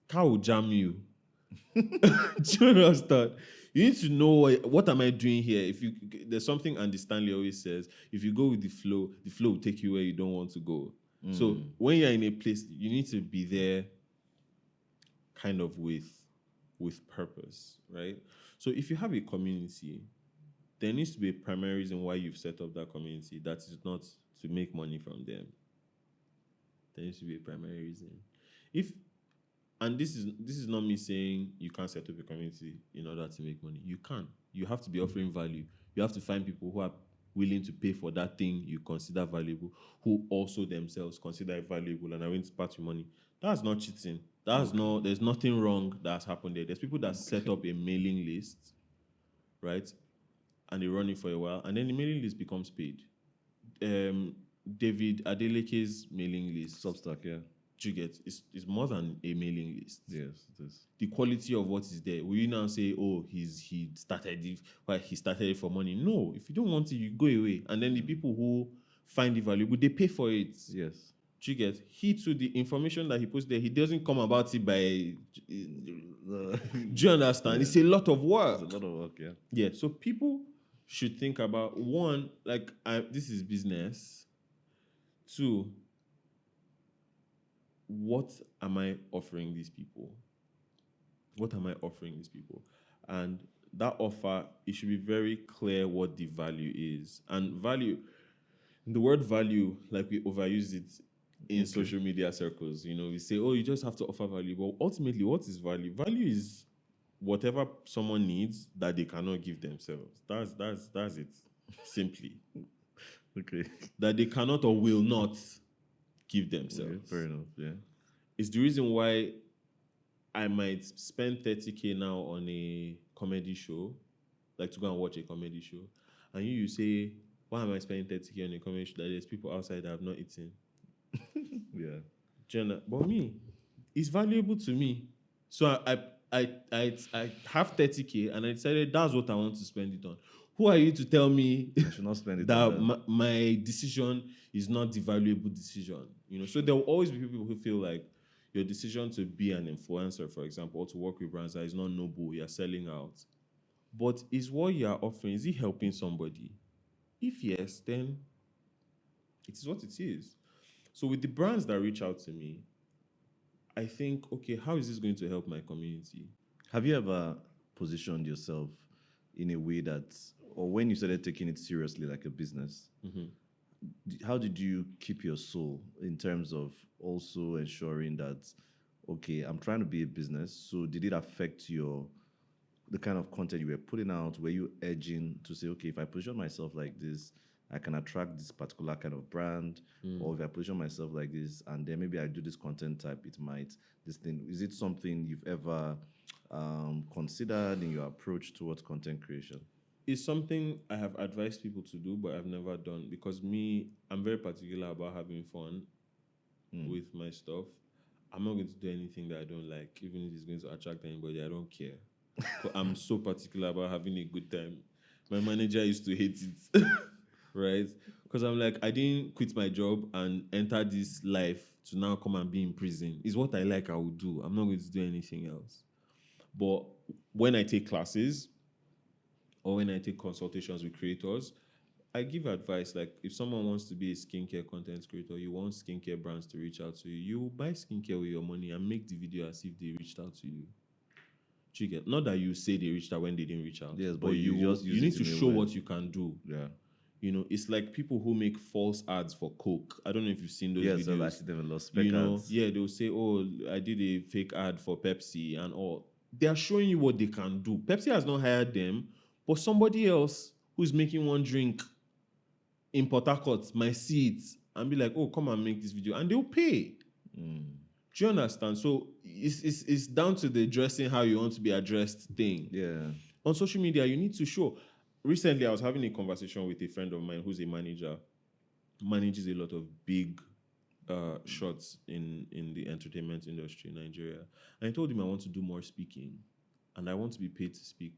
Car will jam you. Do you understand? You need to know, what am I doing here? There's something Andy Stanley always says: if you go with the flow will take you where you don't want to go. So when you're in a place, you need to be there kind of with purpose, right? So if you have a community, there needs to be a primary reason why you've set up that community. That is not to make money from them. There needs to be a primary reason. And this is not me saying you can't set up a community in order to make money. You can. You have to be offering value. You have to find people who are willing to pay for that thing you consider valuable, who also themselves consider it valuable and are willing to part with money. That's not cheating. There's nothing wrong that's happened there. There's people that set up a mailing list, right? And they run it for a while, and then the mailing list becomes paid. David Adeleke's mailing list. Substack, yeah. You get, it's more than a mailing list. Yes, it is. The quality of what is there. Will you now say, oh, he started it for money? No. If you don't want it, you go away. And then the people who find it valuable, they pay for it. Yes. You get, the information that he posts there, he doesn't come about it by. Do you understand? Yeah. It's a lot of work. It's a lot of work, yeah. Yeah. So people should think about, one, like, this is business. Two, what am I offering these people? What am I offering these people? And that offer, it should be very clear what the value is. And value, the word value, like we overuse it in social media circles. We say, oh, you just have to offer value. But ultimately, what is value? Value is whatever someone needs that they cannot give themselves. That's it. Simply. Okay. That they cannot or will not give Okay, themselves. fair enough. Yeah. It's the reason why I might spend 30K now on a comedy show, like to go and watch a comedy show. And you say, why am I spending 30K on a comedy show that there's people outside that have not eaten? Yeah. Jenna, but me, it's valuable to me. So I have 30K and I decided that's what I want to spend it on. Who are you to tell me I should not spend it that on that. my decision is not the valuable decision? So there will always be people who feel like your decision to be an influencer, for example, or to work with brands that is not noble, you're selling out. But is what you are offering, is it helping somebody? If yes, then it is what it is. So with the brands that reach out to me, I think, okay, how is this going to help my community? Have you ever positioned yourself in a way that, or when you started taking it seriously like a business, how did you keep your soul in terms of also ensuring that, okay, I'm trying to be a business, so did it affect the kind of content you were putting out? Were you edging to say, okay, if I position myself like this, I can attract this particular kind of brand, or if I position myself like this, and then maybe I do this content type, it might this thing. Is it something you've ever considered in your approach towards content creation? It's something I have advised people to do, but I've never done because I'm very particular about having fun with my stuff. I'm not going to do anything that I don't like, even if it's going to attract anybody. I don't care. But I'm so particular about having a good time. My manager used to hate it, right? Because I'm like, I didn't quit my job and enter this life to now come and be in prison. It's what I like, I will do. I'm not going to do anything else. But when I take classes or when I take consultations with creators, I give advice like if someone wants to be a skincare content creator, you want skincare brands to reach out to you, you buy skincare with your money and make the video as if they reached out to you. Do you get? Not that you say they reached out when they didn't reach out. Yes, but but you just use you need it to in a show way. what you can do. Yeah. It's like people who make false ads for Coke. I don't know if you've seen those Yes, videos. I see them a lot. Spec ads. Yeah, they'll say, "Oh, I did a fake ad for Pepsi," and all. They are showing you what they can do. Pepsi has not hired them, but somebody else who's making one drink in Port Harcourt might see it and be like, "Oh, come and make this video," and they'll pay. Do you understand? So it's down to the dressing how you want to be addressed thing. Yeah. On social media, you need to show. Recently, I was having a conversation with a friend of mine who's a manager, manages a lot of big shots in the entertainment industry in Nigeria. And I told him I want to do more speaking and I want to be paid to speak.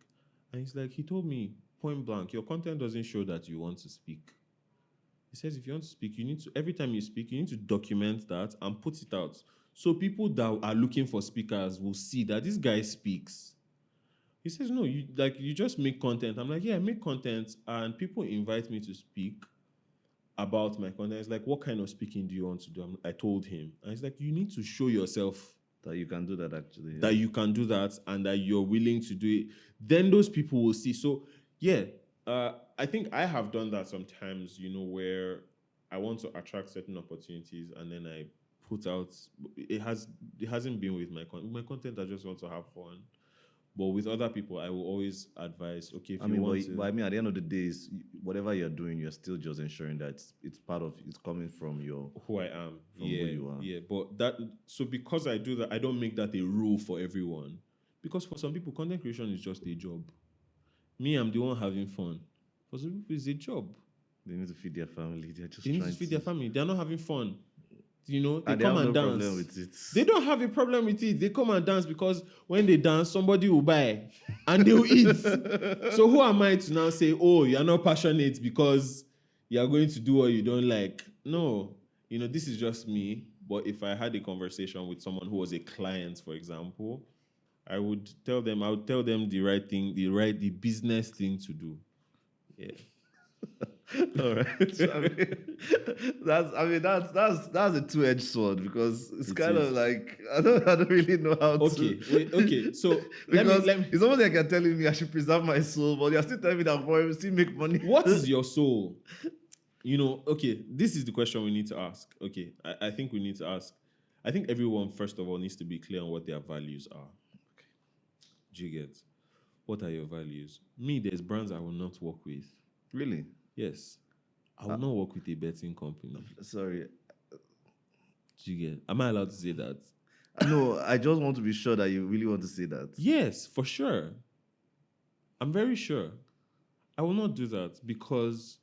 And he's like, he told me point blank, your content doesn't show that you want to speak. He says, if you want to speak, you need to, every time you speak, you need to document that and put it out. So people that are looking for speakers will see that this guy speaks. He says, no, you just make content. I'm like, yeah, I make content and people invite me to speak about my content. It's like, what kind of speaking do you want to do? I told him. And he's like, you need to show yourself That you can do that actually. that you can do that and that you're willing to do it. Then those people will see. So, yeah, I think I have done that sometimes, where I want to attract certain opportunities and then I put out, it hasn't been with my content. With my content, I just want to have fun. But with other people, I will always advise, okay, if I you mean, want to. but I mean, at the end of the day, whatever you're doing, you're still just ensuring that it's coming from Who I am. who you are. Yeah. But so because I do that, I don't make that a rule for everyone. Because for some people, content creation is just a job. Me, I'm the one having fun. For some people, it's a job. They need to feed their family. They're just They need trying to feed their family. They're not having fun. They and they come have and no dance. problem with it. They don't have a problem with it. They come and dance because when they dance, somebody will buy and they will eat. So who am I to now say, oh, you're not passionate because you're going to do what you don't like? No, this is just me. But if I had a conversation with someone who was a client, for example, I would tell them the right thing, the business thing to do. Yeah. All right. That's a two-edged sword because it's It kind of is. like I don't really know how Okay, to. wait, okay. So Because let me it's almost like you're telling me I should preserve my soul, but you're still telling me that boy will still make money. what is your soul? Okay, this is the question we need to ask. Okay, I think we need to ask. I think everyone, first of all, needs to be clear on what their values are. Do you get? What are your values? Me, there's brands I will not work with. Really? Yes, I will Uh, not work with a betting company. Sorry. Do you get? Am I allowed to say that? No, I just want to be sure that you really want to say that. Yes, for sure. I'm very sure. I will not do that because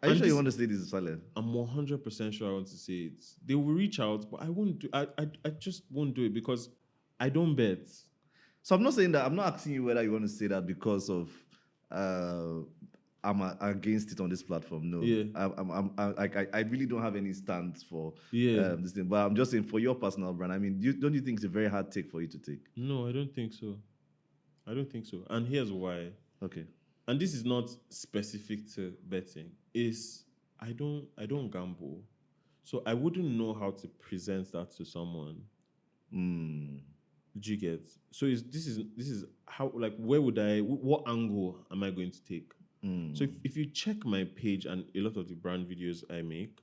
Are you and sure you this want to say this, Salem? I'm 100% sure I want to say it. They will reach out, but I won't do I just won't do it because I don't bet. So I'm not saying that. I'm not asking you whether you want to say that because of I'm against it on this platform. No, Yeah. I really don't have any stance for Yeah. this thing. But I'm just saying for your personal brand. I mean, don't you think it's a very hard take for you to take? No, I don't think so. I don't think so. And here's why. Okay. And this is not specific to betting. Is I don't gamble. So I wouldn't know how to present that to someone. Mm. Do you get? So this is how, like, where would what angle am I going to take? Mm. So if you check my page and a lot of the brand videos I make,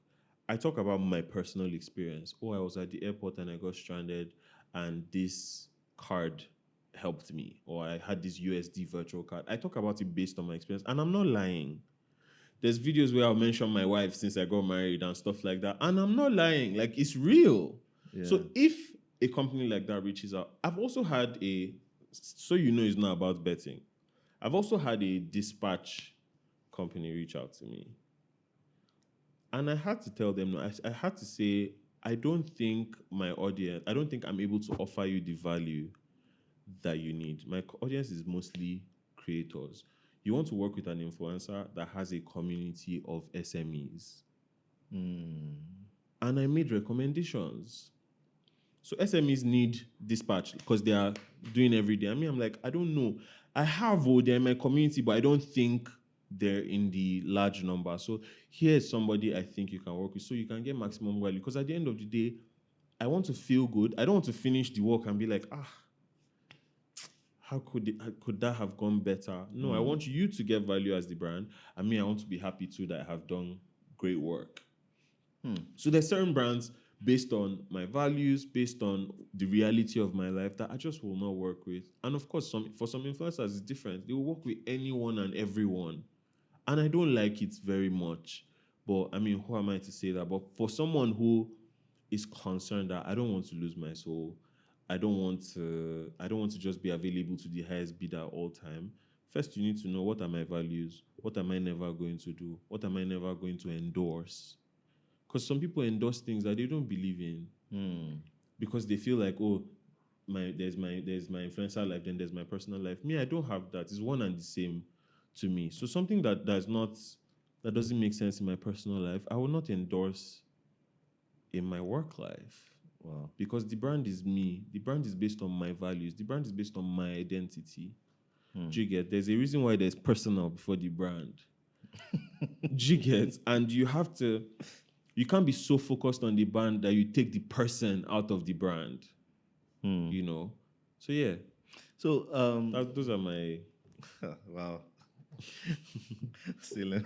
I talk about my personal experience. Oh, I was at the airport and I got stranded and this card helped me, or I had this USD virtual card. I talk about it based on my experience and I'm not lying. There's videos where I'll mention my wife since I got married and stuff like that. And I'm not lying. Like, it's real. Yeah. So if a company like that reaches out, I've also had so it's not about betting. I've also had a dispatch company reach out to me. And I had to tell them, no, I had to say, I don't think I'm able to offer you the value that you need. My audience is mostly creators. You want to work with an influencer that has a community of SMEs. Mm. And I made recommendations. So SMEs need dispatch because they are doing every day. I mean, I'm like, I don't know. They're in my community, but I don't think they're in the large number. So here's somebody I think you can work with so you can get maximum value. Because at the end of the day, I want to feel good. I don't want to finish the work and be like, how could that have gone better? No, I want you to get value as the brand. I mean, I want to be happy too that I have done great work. So there's certain brands based on my values, based on the reality of my life that I just will not work with. And of course, for some influencers, it's different. They will work with anyone and everyone. And I don't like it very much. But I mean, who am I to say that? But for someone who is concerned that I don't want to lose my soul, I don't want to just be available to the highest bidder all time. First, you need to know, what are my values? What am I never going to do? What am I never going to endorse? Because some people endorse things that they don't believe in because they feel like, oh, there's my influencer life, then there's my personal life. Me, I don't have that. It's one and the same to me. So something that doesn't make sense in my personal life, I will not endorse in my work life. Wow. Because the brand is me. The brand is based on my values. The brand is based on my identity. Do you get? There's a reason why there's personal before the brand. Do you get? And you can't be so focused on the brand that you take the person out of the brand. So yeah. So Those are my wow. Salem.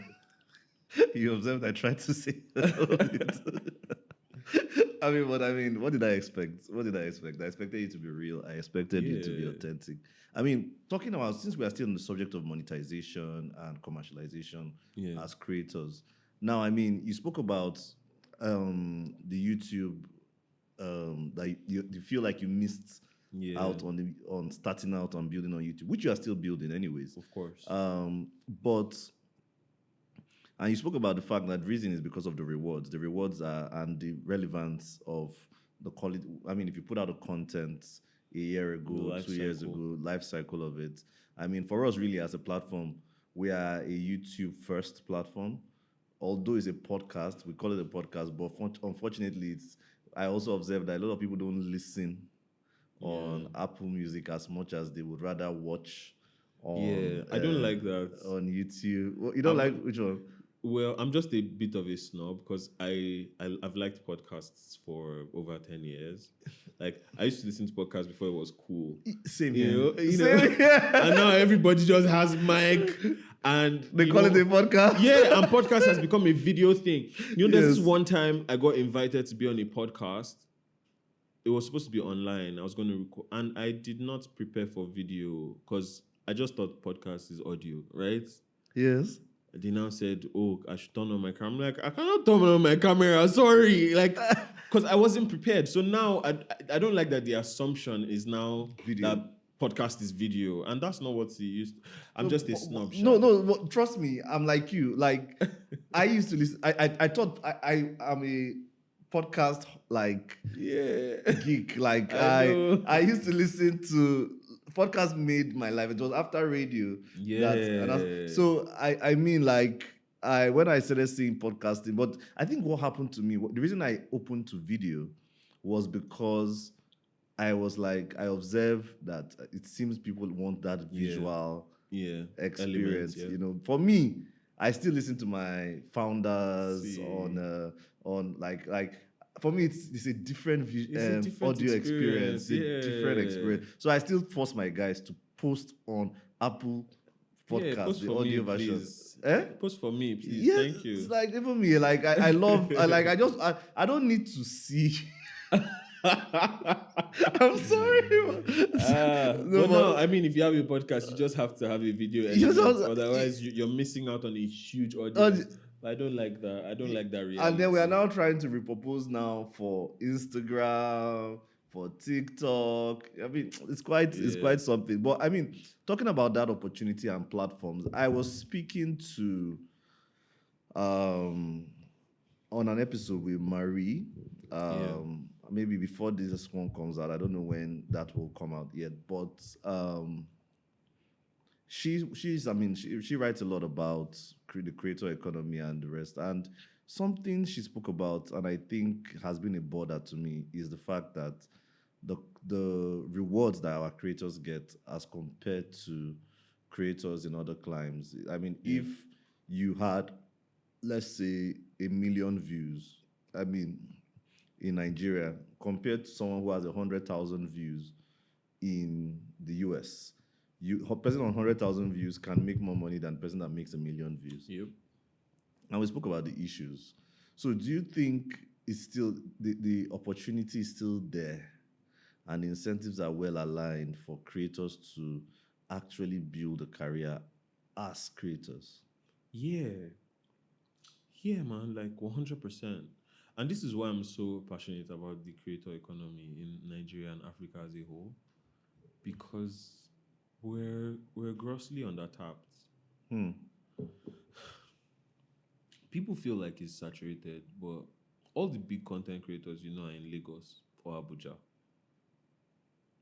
You observed I tried to say it. What did I expect? What did I expect? I expected you to be real. I expected you to be Yeah. authentic. I mean, talking about, since we are still on the subject of monetization and commercialization Yeah. as creators. Now, I mean, you spoke about the YouTube that you feel like you missed out on starting out on building on YouTube, which you are still building anyways. Of course. But and you spoke about the fact that reason is because of the rewards. The rewards are, and the relevance of the quality. I mean, if you put out a content a year ago, 2 years ago, life cycle of it. I mean, for us, really, as a platform, we are a YouTube first platform. Although it's a podcast, we call it a podcast, but unfortunately, I also observed that a lot of people don't listen on Apple Music as much as they would rather watch Yeah, on I don't like that. on YouTube. Well, you don't I'm like which one? Well, I'm just a bit of a snob because I've liked podcasts for over 10 years. Like I used to listen to podcasts before it was cool. Same You here. know, you know, Same here. and now everybody just has mic and They you call it know, a podcast. yeah, and podcast has become a video thing. You know, there's this Yes. one time I got invited to be on a podcast. It was supposed to be online. I was going to record, and I did not prepare for video because I just thought podcast is audio, right? Yes. They now said, "Oh, I should turn on my camera." I'm like, I cannot turn on my camera. Sorry, like, because I wasn't prepared. So now I don't like that the assumption is now Video. that podcast is video, and that's not what he used. I'm No, just a snob. No, Sha. no. Trust me, I'm like you. Like I used to listen. I thought I'm a podcast like Yeah, geek. Like I know. I used to listen to podcast made my life. It was after radio Yeah. so I mean like I when I started seeing podcasting, but I think what happened to me, the reason I opened to video was because I was like I observed that it seems people want that visual Yeah, experience. elements. Yeah, You know, for me, I still listen to my founders See. on like for me it's a different It's a different audio experience, a different yeah. experience. So I still force my guys to post on Apple Yeah, Podcast, post the for audio me, version. please. Eh? Post for me, please. Yeah, Thank you. it's like even me, like I love I don't need to see. I'm sorry. No, But no, I mean, if you have a podcast, you just have to have a video You element. just- Otherwise, you're missing out on a huge Uh, audience. I don't like that. I don't like that reality. And then we are now trying to repurpose now for Instagram, for TikTok. I mean, it's quite Yeah. something. But I mean, talking about that opportunity and platforms, I was speaking to on an episode with Marie. Maybe before this one comes out. I don't know when that will come out yet. But she writes a lot about the creator economy and the rest. And something she spoke about, and I think has been a bother to me, is the fact that the rewards that our creators get as compared to creators in other climes. I mean, if you had, let's say, 1 million views, I mean, in Nigeria, compared to someone who has 100,000 views in the US, a person on 100,000 views can make more money than a person that makes 1 million views. Yep. And we spoke about the issues. So do you think it's still the opportunity is still there and incentives are well aligned for creators to actually build a career as creators? Yeah. Yeah, man, like 100%. And this is why I'm so passionate about the creator economy in Nigeria and Africa as a whole, because we're grossly undertapped. People feel like it's saturated, but all the big content creators are in Lagos or Abuja,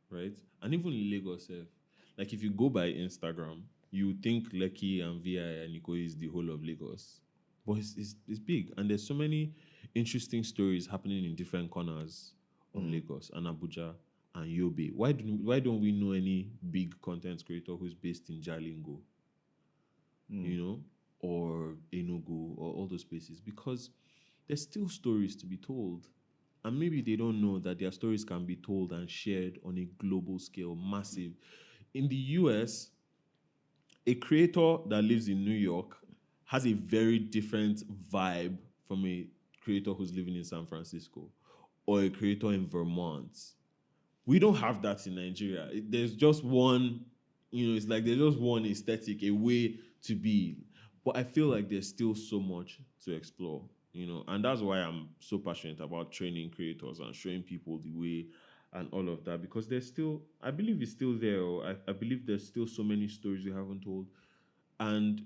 right? And even in Lagos, like if you go by Instagram, you think Lekki and VI and Nico is the whole of Lagos. But it's big, and there's so many interesting stories happening in different corners of Lagos and Abuja and Yobe. Why don't we know any big content creator who's based in Jalingo, or Enugu or all those places? Because there's still stories to be told, and maybe they don't know that their stories can be told and shared on a global scale, massive. In the US, a creator that lives in New York has a very different vibe from a creator who's living in San Francisco or a creator in Vermont. We don't have that in Nigeria. There's just one, it's like there's just one aesthetic, a way to be. But I feel like there's still so much to explore, and that's why I'm so passionate about training creators and showing people the way and all of that, because there's still, I believe it's still there. I believe there's still so many stories we haven't told. And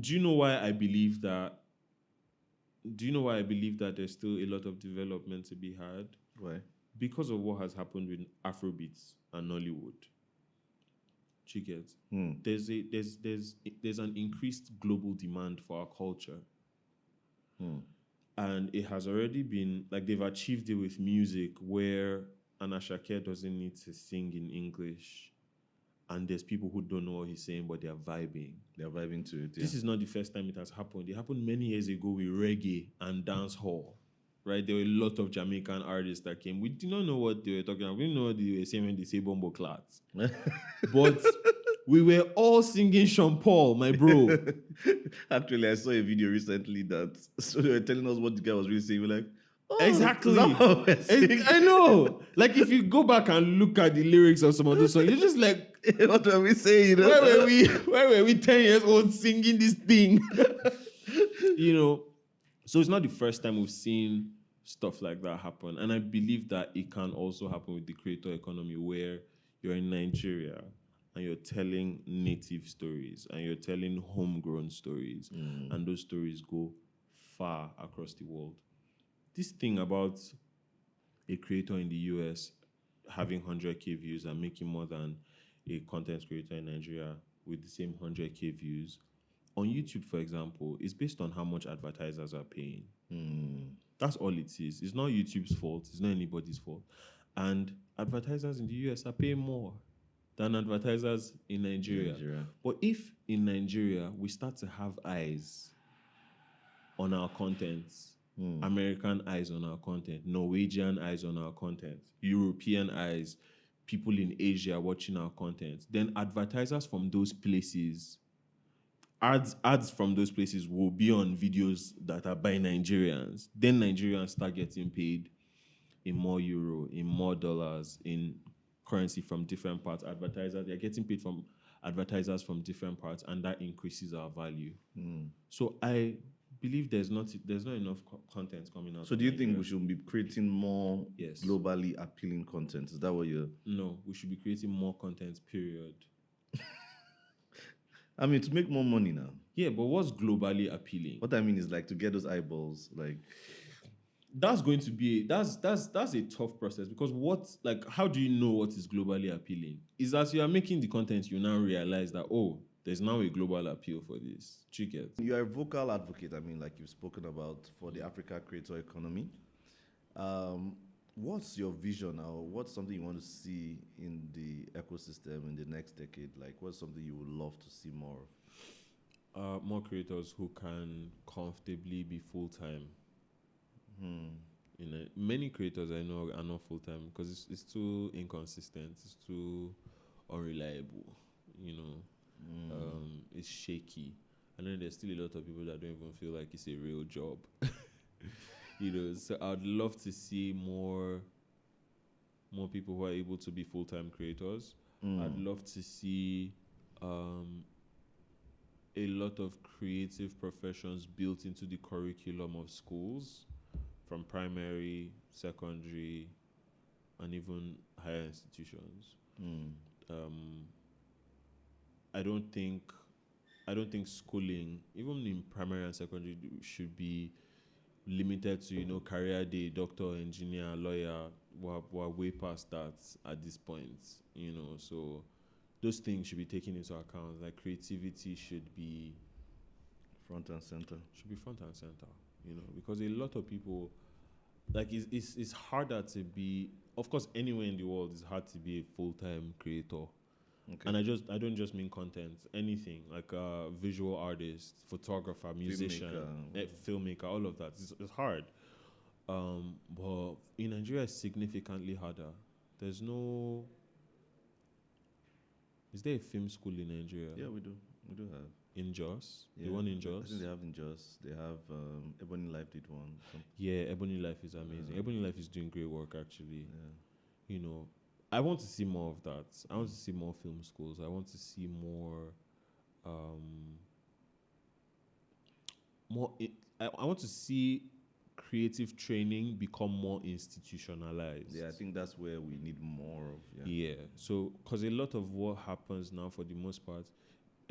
do you know why I believe that? Do you know why I believe that there's still a lot of development to be had? Why? Because of what has happened with Afrobeats and Nollywood. Do you get? There's an increased global demand for our culture. And it has already been, like, they've achieved it with music where, Anashake doesn't need to sing in English, and there's people who don't know what he's saying, but they're vibing. They're vibing to it. This is not the first time it has happened. It happened many years ago with reggae and dance hall. Right? There were a lot of Jamaican artists that came. We did not know what they were talking about. We didn't know what they were saying when they say bombo clats. But we were all singing Sean Paul, my bro. Actually, I saw a video recently that so they were telling us what the guy was really saying. We're like, oh, Exactly. is that what we're saying? I know. Like, if you go back and look at the lyrics of some of those songs, you're just like, What were we saying? where were we 10 years old singing this thing? You know, so it's not the first time we've seen stuff like that happen. And I believe that it can also happen with the creator economy, where you're in Nigeria and you're telling native stories and you're telling homegrown stories, and those stories go far across the world. This thing about a creator in the US having 100K views and making more than a content creator in Nigeria with the same 100K views on YouTube, for example, is based on how much advertisers are paying. That's all it is. It's not YouTube's fault. It's not anybody's fault. And advertisers in the US are paying more than advertisers in Nigeria. But if in Nigeria we start to have eyes on our content, American eyes on our content, Norwegian eyes on our content, European eyes, people in Asia watching our content, then advertisers from those places, ads from those places will be on videos that are by Nigerians. Then Nigerians start getting paid in more euro, in more dollars, in currency from different parts. Advertisers, they're getting paid from advertisers from different parts, and that increases our value. So I believe there's not enough content coming out. So do you think we should be creating more Yes. globally appealing content? Is that what you're... No, we should be creating more content, period. I mean, to make more money now. Yeah, but what's globally appealing? What I mean is like to get those eyeballs, like... That's going to be that's a tough process, because how do you know what is globally appealing? Is as you are making the content, you now realize that, oh, there's now a global appeal for this. You get? You are a vocal advocate, I mean, like you've spoken about, for the Africa creator economy. What's your vision, or what's something you want to see in the ecosystem in the next decade? Like, what's something you would love to see more of? More creators who can comfortably be full-time. Many creators I know are not full-time because it's too inconsistent, it's too unreliable, it's shaky. And then there's still a lot of people that don't even feel like it's a real job. So I'd love to see more people who are able to be full-time creators. I'd love to see a lot of creative professions built into the curriculum of schools, from primary, secondary, and even higher institutions. I don't think schooling, even in primary and secondary, should be limited to career day, doctor, engineer, lawyer. We're way past that at this point. So those things should be taken into account. Like creativity should be front and center. Because a lot of people, like, it's harder to be, of course, anywhere in the world, it's hard to be a full-time creator. Okay. And I don't just mean content, anything, like a visual artist, photographer, musician, filmmaker, all of that. It's hard. But in Nigeria, it's significantly harder. Is there a film school in Nigeria? Yeah, we do have. In Jos? Yeah, the one in Jos? I think they have in Jos. They have Ebony Life did one. Yeah, Ebony Life is amazing. Ebony Life is doing great work, actually. Yeah. I want to see more of that. I want to see more film schools. I want to see more. I want to see creative training become more institutionalized. Yeah, I think that's where we need more of. Yeah. So, because a lot of what happens now, for the most part,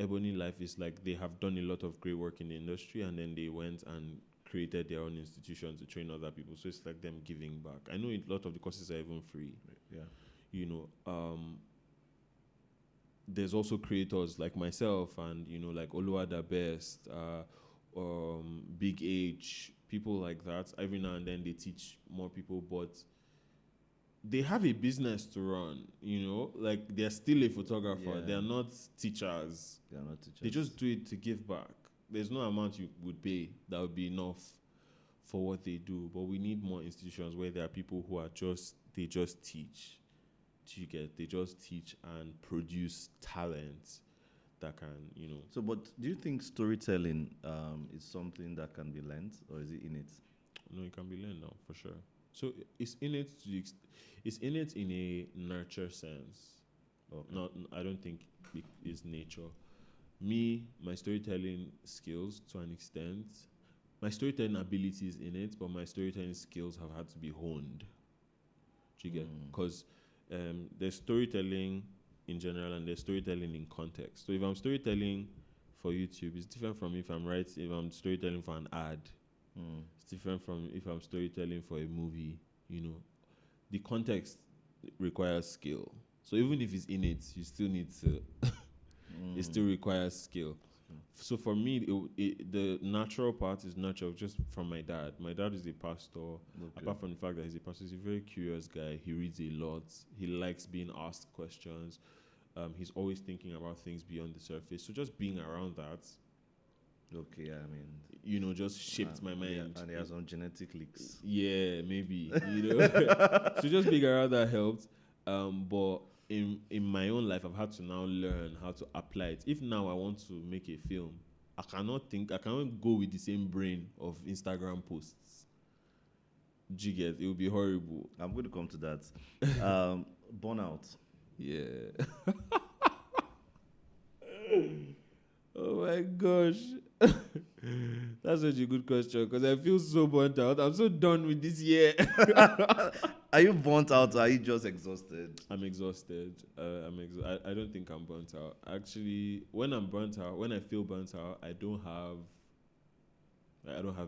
Ebony Life is like they have done a lot of great work in the industry, and then they went and created their own institution to train other people. So it's like them giving back. I know a lot of the courses are even free. Yeah. There's also creators like myself and, like Oluwada Best, Big H, people like that. Every now and then they teach more people, but they have a business to run, like they're still a photographer. Yeah. They're not teachers. They are not teachers. They just do it to give back. There's no amount you would pay that would be enough for what they do. But we need more institutions where there are people who they just teach. Do you get? They just teach and produce talent that can, So, but do you think storytelling is something that can be learned, or is it innate? No, it can be learned now for sure. So it's innate it's innate in a nurture sense. Okay. Not, I don't think it is nature. Me, my storytelling skills to an extent, my storytelling ability is innate, but my storytelling skills have had to be honed. Do you get? Because there's storytelling in general and there's storytelling in context. So if I'm storytelling for YouTube, it's different from if I'm storytelling for an ad. It's different from if I'm storytelling for a movie. The context requires skill. So even if it's innate, you still need to. It still requires skill. So for me, the natural part is nurture just from my dad. My dad is a pastor. Okay. Apart from the fact that he's a pastor, he's a very curious guy. He reads a lot. He likes being asked questions. He's always thinking about things beyond the surface. So just being around that, Okay, I mean, just shaped my mind. And he has some genetic leaks. Yeah, maybe. So just being around that helped. But in my own life, I've had to now learn how to apply it. If now I want to make a film, I cannot go with the same brain of Instagram posts. Do you get? It will be horrible. I'm going to come to that. Burnout. Yeah. Oh my gosh. That's such a good question because I feel so burnt out. I'm so done with this year. Are you burnt out or are you just exhausted? I'm exhausted. I don't think I'm burnt out. Actually, when I feel burnt out, I don't have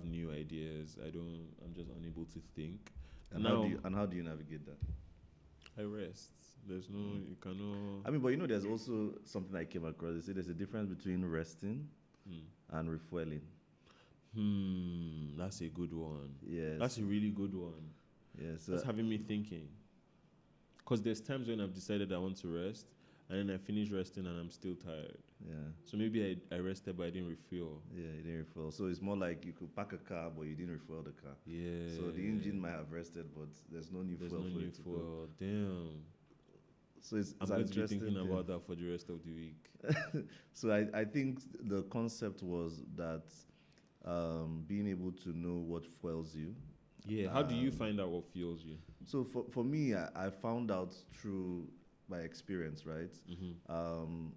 new ideas. I'm just unable to think. And how do you navigate that? I rest. There's no, you cannot. I mean, but there's also something I came across. They say there's a difference between resting and refueling. That's a good one. Yes. That's a really good one. Yes. That's having me thinking. Because there's times when I've decided I want to rest, and then I finish resting and I'm still tired. Yeah. So maybe I rested, but I didn't refuel. Yeah, you didn't refuel. So it's more like you could park a car, but you didn't refuel the car. Yeah. So the engine might have rested, but there's no new fuel for it to go. Damn. So I'm going to be thinking about that for the rest of the week. So I think the concept was that being able to know what fuels you. Yeah. How do you find out what fuels you? So for me, I found out through my experience, right? I'm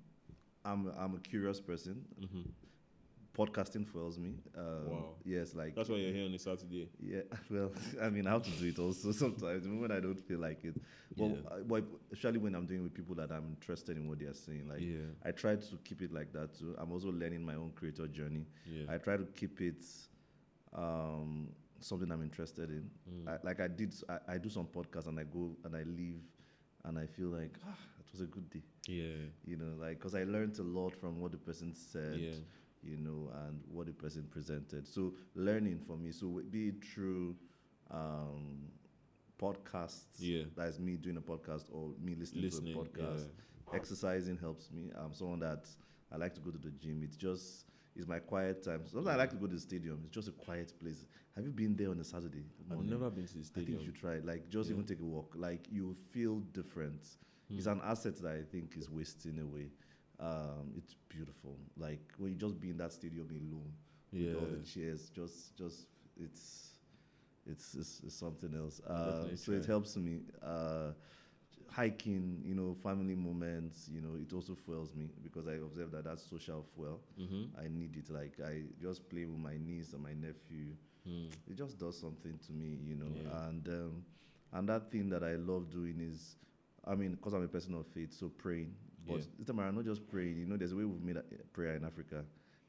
a curious person. Podcasting fuels me. Wow. Yes, like that's why you're here on a Saturday. Yeah, well, I mean, I have to do it also sometimes, even when I don't feel like it. But especially when I'm doing it with people that I'm interested in what they are saying. Like, I try to keep it like that too. I'm also learning my own creator journey. Yeah. I try to keep it something I'm interested in. I do some podcasts and I go and I leave and I feel like, it was a good day. Yeah. Because I learned a lot from what the person said. Yeah. And what the person presented. So learning for me, so be it through podcasts, that's me doing a podcast or me listening to a podcast. Exercising helps me. I'm someone that I like to go to the gym. It's my quiet time. Sometimes I like to go to the stadium. It's just a quiet place. Have you been there on a Saturday morning? I've never been to the stadium. I think you should try it. Like, just even take a walk. Like, you feel different. It's an asset that I think is wasting away. It's beautiful. Like when you just be in that stadium alone with all the chairs, just it's something else. So it helps me. Hiking, family moments, it also fuels me because I observe that that's social fuel. I need it. Like I just play with my niece and my nephew. It just does something to me, and that thing that I love doing is, because I'm a person of faith, so praying. But this time around, not just praying. There's a way we've made prayer in Africa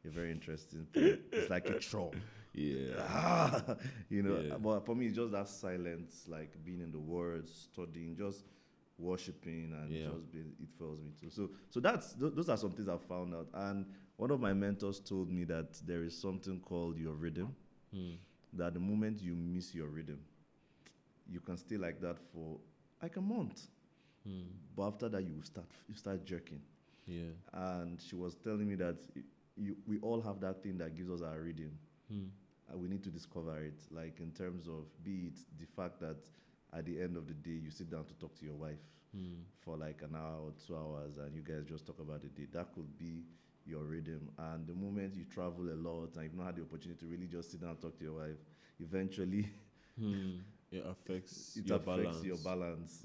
a very interesting thing. It's like a chore. But for me, it's just that silence, like being in the Word, studying, just worshiping, and it fills me too. So those are some things I've found out. And one of my mentors told me that there is something called your rhythm. That the moment you miss your rhythm, you can stay like that for like a month. Hmm. But after that, you start jerking. Yeah. And she was telling me that we all have that thing that gives us our rhythm. Hmm. And we need to discover it, like in terms of, be it the fact that at the end of the day you sit down to talk to your wife Hmm. for like an hour or 2 hours and you guys just talk about the day. That could be your rhythm. And the moment you travel a lot and you've not had the opportunity to really just sit down and talk to your wife, eventually Hmm. It affects it your affects your balance. balance.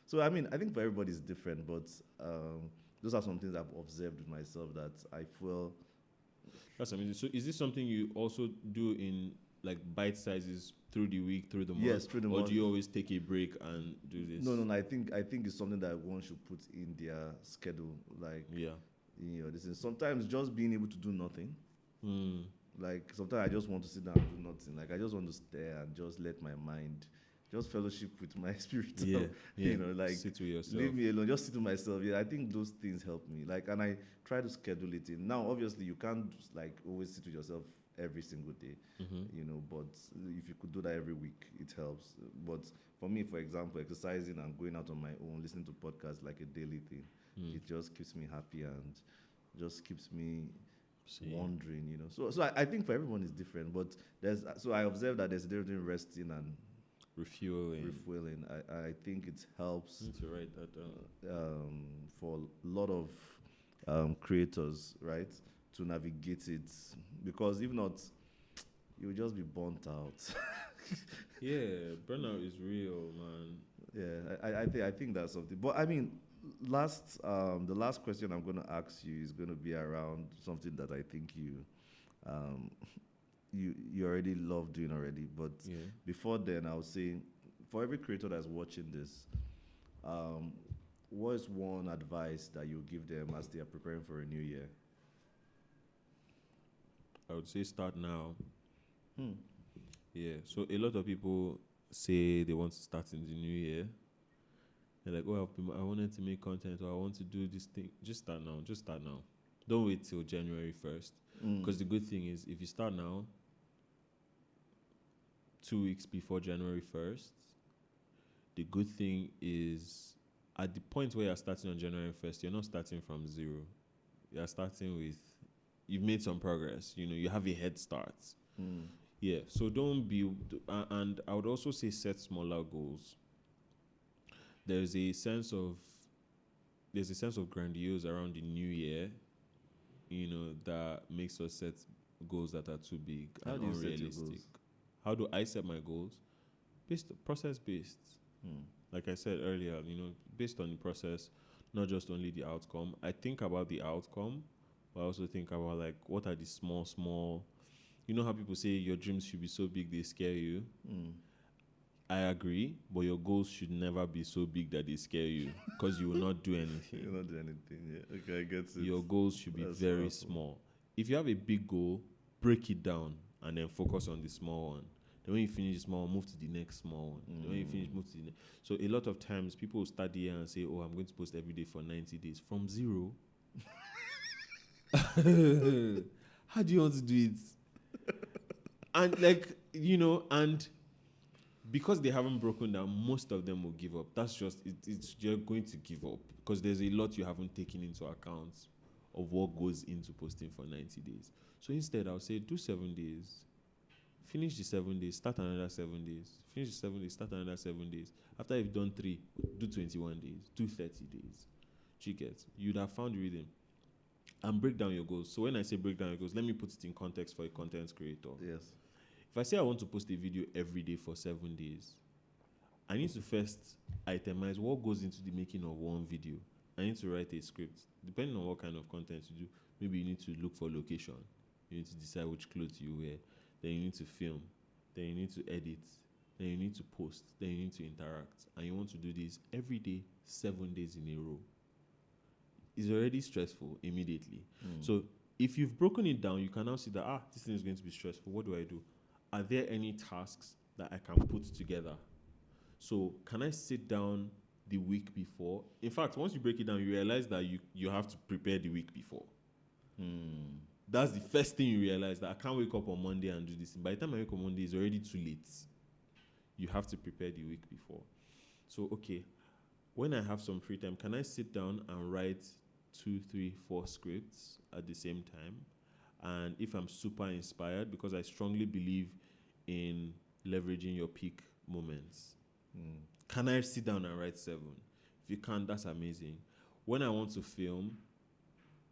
So I mean, I think for everybody it's different, but those are some things I've observed with myself that I feel. That's amazing. So, is this something you also do in like bite sizes through the week, through the month, Yes, through the or do month. you always take a break and do this? No. I think it's something that one should put in their schedule. Like, Yeah. this is sometimes just being able to do nothing. Hmm. Like sometimes I just want to sit down and do nothing. Like I just want to stare and just let my mind, just fellowship with my spirit. Yeah. Yeah. Like Sit with yourself. leave me alone. Just sit with myself. Yeah, I think those things help me. Like, and I try to schedule it in. Now, obviously, you can't like always sit with yourself every single day. But if you could do that every week, it helps. But for me, for example, exercising and going out on my own, listening to podcasts like a daily thing, it just keeps me happy and just keeps me See. wandering. So I think for everyone it's different, but I observed that there's a difference between resting and Refueling. refueling. I think it helps I need to write that down. for a lot of creators, right, to navigate it, because if not, you'll just be burnt out. Yeah, burnout is real, man. Yeah, I think that's something. But I mean, the last question I'm going to ask you is going to be around something that I think um, you already love doing already. But Yeah. before then, I would say, for every creator that's watching this, what is one advice that you give them as they are preparing for a new year? I would say start now. Hmm. Yeah. So a lot of people say they want to start in the new year. They're like, oh, I wanted to make content or I want to do this thing. Just start now. Just start now. Don't wait till January 1st. Because the good thing is, if you start now, 2 weeks before January 1st, the good thing is at the point where you're starting on January 1st, you're not starting from zero. You're starting with, you've made some progress. You have a head start. Yeah. So don't be, and I would also say set smaller goals. There's a sense of grandiose around the new year, that makes us set goals that are too big How and do you set your unrealistic. goals? How do I set my goals? Process based. Like I said earlier, based on the process, not just only the outcome. I think about the outcome, but I also think about like what are the small. You know how people say your dreams should be so big they scare you. I agree, but your goals should never be so big that they scare you because you will not do anything. You'll not do anything. Yeah. Okay, I get it. Your goals should be That's very powerful. small. If you have a big goal, break it down and then focus on the small one. Then when you finish the small one, move to the next small one. Then when you finish, move to the next. So a lot of times people will start the year and say, oh, I'm going to post every day for 90 days. From zero. How do you want to do it? And and because they haven't broken down, most of them will give up. That's just it. You're going to give up because there's a lot you haven't taken into account of what goes into posting for 90 days. So instead, I'll say do 7 days. Finish the 7 days, start another 7 days. Finish the 7 days, start another 7 days. After you've done 3, do 21 days, do 30 days. You'd have found the rhythm. And break down your goals. So when I say break down your goals, let me put it in context for a content creator. Yes. If I say I want to post a video every day for 7 days, I need to first itemize what goes into the making of one video. I need to write a script. Depending on what kind of content you do, maybe you need to look for location. You need to decide which clothes you wear. Then you need to film. Then you need to edit. Then you need to post. Then you need to interact. And you want to do this every day, 7 days in a row. It's already stressful immediately. So if you've broken it down, you can now see that, this thing is going to be stressful. What do I do? Are there any tasks that I can put together? So can I sit down the week before? In fact, once you break it down, you realize that you have to prepare the week before. That's the first thing you realize, that I can't wake up on Monday and do this. By the time I wake up on Monday, it's already too late. You have to prepare the week before. So, okay, when I have some free time, can I sit down and write 2, 3, 4 scripts at the same time? And if I'm super inspired, because I strongly believe in leveraging your peak moments, can I sit down and write 7? If you can't, that's amazing. When I want to film,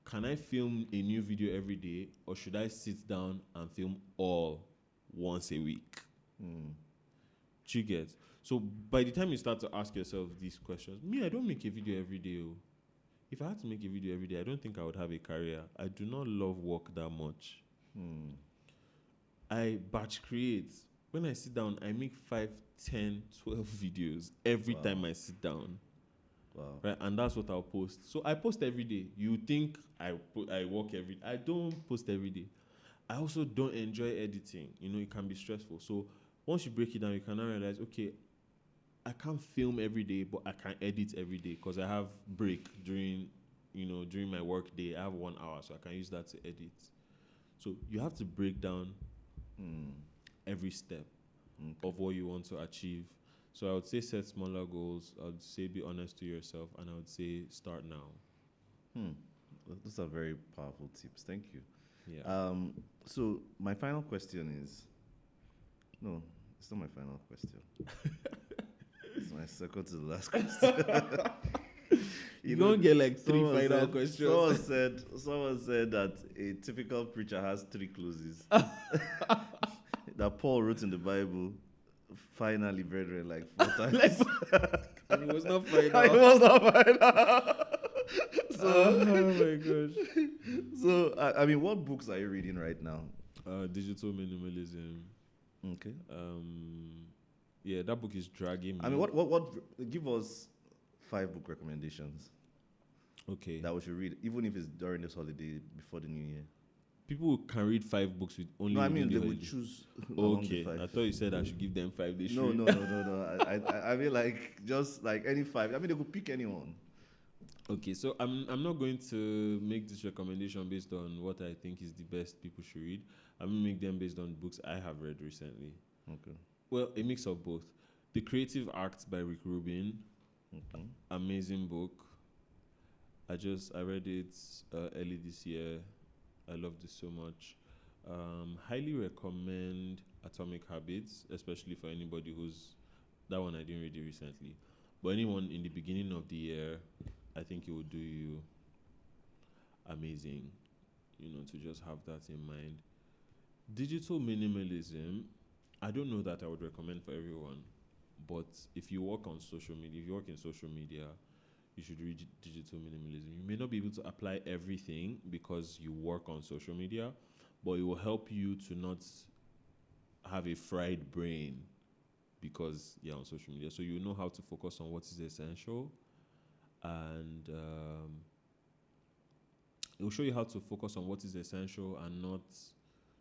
can I film a new video every day, or should I sit down and film all once a week? Do you get? So by the time you start to ask yourself these questions, me, I don't make a video every day. Oh. If I had to make a video every day, I don't think I would have a career. I do not love work that much. I batch create. When I sit down, I make 5, 10, 12 videos every time I sit down. Wow. Right, and that's what I'll post. So I post every day. You think I work every day. I don't post every day. I also don't enjoy editing. You know, it can be stressful. So once you break it down, you can now realize, okay, I can't film every day, but I can edit every day because I have break during my work day. I have 1 hour, so I can use that to edit. So you have to break down every step of what you want to achieve. So I would say set smaller goals. I would say be honest to yourself, and I would say start now. Those are very powerful tips. Thank you. Yeah. So my final question is, no, it's not my final question. It's my second to the last question. You don't get like 3 someone final said- questions. Someone said that a typical preacher has 3 closes. That Paul wrote in the Bible, finally, brethren, like 4 times. And it was not final. It was not final. Oh my gosh. So, I mean, what books are you reading right now? Digital minimalism. Okay. Yeah, that book is dragging me. I mean, what? Give us 5 book recommendations Okay. that we should read, even if it's during this holiday before the new year. People can read 5 books with only. No, I mean reading they the would holiday. choose. Among the Okay, 5. I thought you said I should give them 5. They should. No. I mean, like, just like any 5. I mean, they could pick anyone. Okay, so I'm not going to make this recommendation based on what I think is the best people should read. I'm going to make them based on books I have read recently. Okay. Well, a mix of both. The Creative Arts by Rick Rubin. Okay. Amazing book. I read it early this year. I loved it so much. Highly recommend Atomic Habits, especially for anybody that one I didn't read it recently. But anyone in the beginning of the year, I think it would do you amazing, to just have that in mind. Digital minimalism, I don't know that I would recommend for everyone, but if you work in social media, you should read digital minimalism. You may not be able to apply everything because you work on social media, but it will help you to not have a fried brain because you're on social media. So you know how to focus on what is essential, and it will show you how to focus on what is essential and not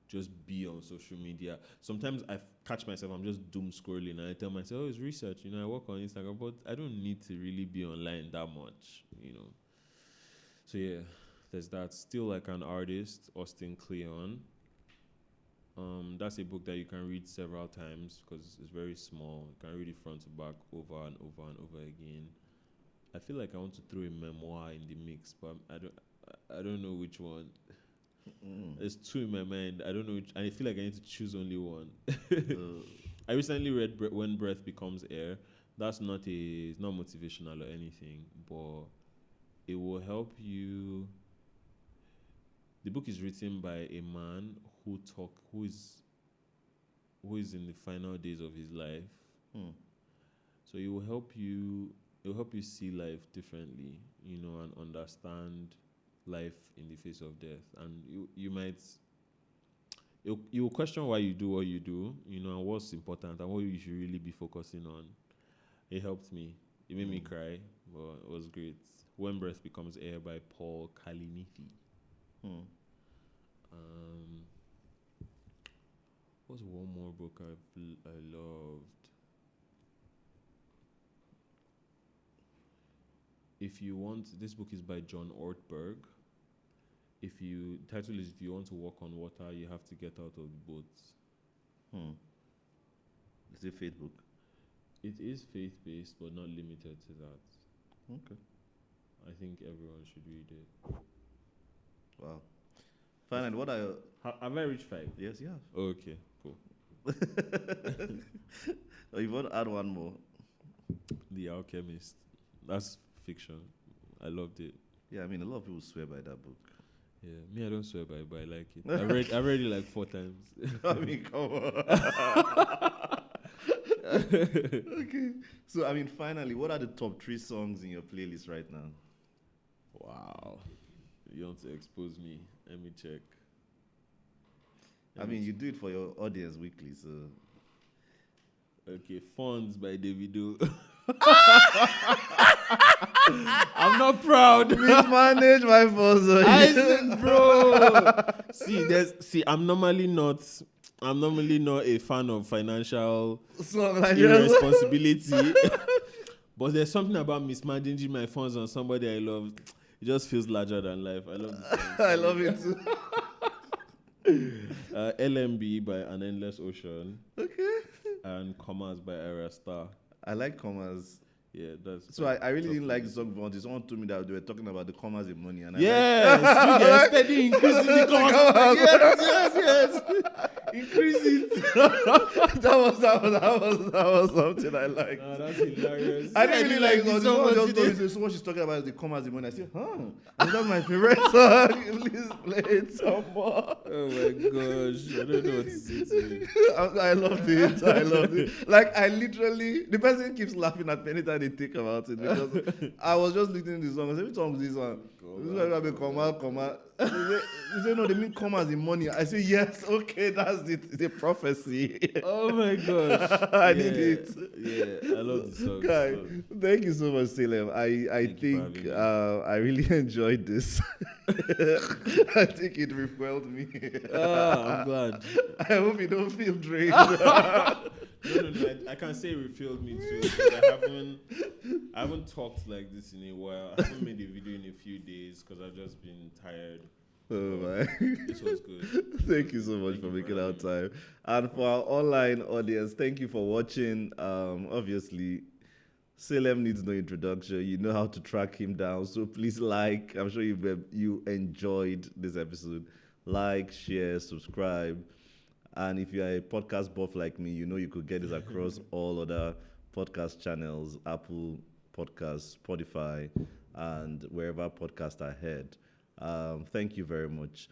just be on social media. Sometimes I catch myself, I'm just doom scrolling, and I tell myself, oh, it's research, I work on Instagram, but I don't need to really be online that much, So yeah, there's that. Still Like an Artist, Austin Kleon. That's a book that you can read several times because it's very small. You can read it front to back over and over and over again. I feel like I want to throw a memoir in the mix, but I don't know which one. There's 2 in my mind. I don't know which, and I feel like I need to choose only one. I recently read When Breath Becomes Air. It's not motivational or anything, but it will help you. The book is written by a man who is in the final days of his life. So it will help you. It will help you see life differently, and understand life in the face of death. And you might you will question why you do what you do, and what's important and what you should really be focusing on. It helped me. It made me cry, but it was great. When Breath Becomes Air by Paul Kalinithi. What's one more book I loved? If you want, this book is by John Ortberg. Title is If You Want to Walk on Water, You Have to Get Out of the Boat. Is it faith book? It is faith-based, but not limited to that. Okay. I think everyone should read it. Wow. Fine. And what are Have I reached 5? yes, yeah. Okay, cool. Oh, you want to add one more? The Alchemist. That's fiction. I loved it. Yeah, I mean, a lot of people swear by that book. Yeah, me, I don't swear by it, but I like it. I read it like 4 times. I mean, come on. Okay. So, I mean, finally, what are the top 3 songs in your playlist right now? Wow. You want to expose me? Let me check. I mean, you do it for your audience weekly, so. Okay, Funds by Davido. I'm not proud. Mismanage my phones. I said, bro. See, I'm normally not a fan of financial Song like irresponsibility. But there's something about mismanaging my funds on somebody I love. It just feels larger than life. I love this song. I love it too. LMB by An Endless Ocean Okay. and Commas by Ira Star. I like commas. Yeah, that's So I really didn't like the song before. Someone told me that they were talking about the commas in money. And I yes, you get steady increasing the commas. Yes. Increase it. that was something I liked. That's hilarious. I didn't really like this it. Someone just told today. me, so what she's talking about is the commas in money. I said, and that's my favorite song. Please play it some more. Oh my gosh, I don't know what to say to you. I loved it. I loved it. Like, I literally, the person keeps laughing at me anytime they think about it because I was just listening to the song. I said, which song is this one? This is like a comma. They say, no, they mean commas in money. I say, yes, okay, that's it. It's a prophecy. Oh my gosh. I need it. Yeah, I love the song. Guy, so. thank you so much, Salem. I Thank you for think having me. I really enjoyed this. I think it refueled me. I'm glad. I hope you don't feel drained. No. I can say it refilled me too. 'Cause I haven't talked like this in a while. I haven't made a video in a few days because I've just been tired. Oh my. This was good. Thank you so much Thank for you making for out having time. And for our online audience, thank you for watching. Obviously, Salem needs no introduction. You know how to track him down. So please like. I'm sure you enjoyed this episode. Like, share, subscribe. And if you're a podcast buff like me, you know you could get this across all other podcast channels, Apple Podcasts, Spotify, and wherever podcasts are heard. Thank you very much.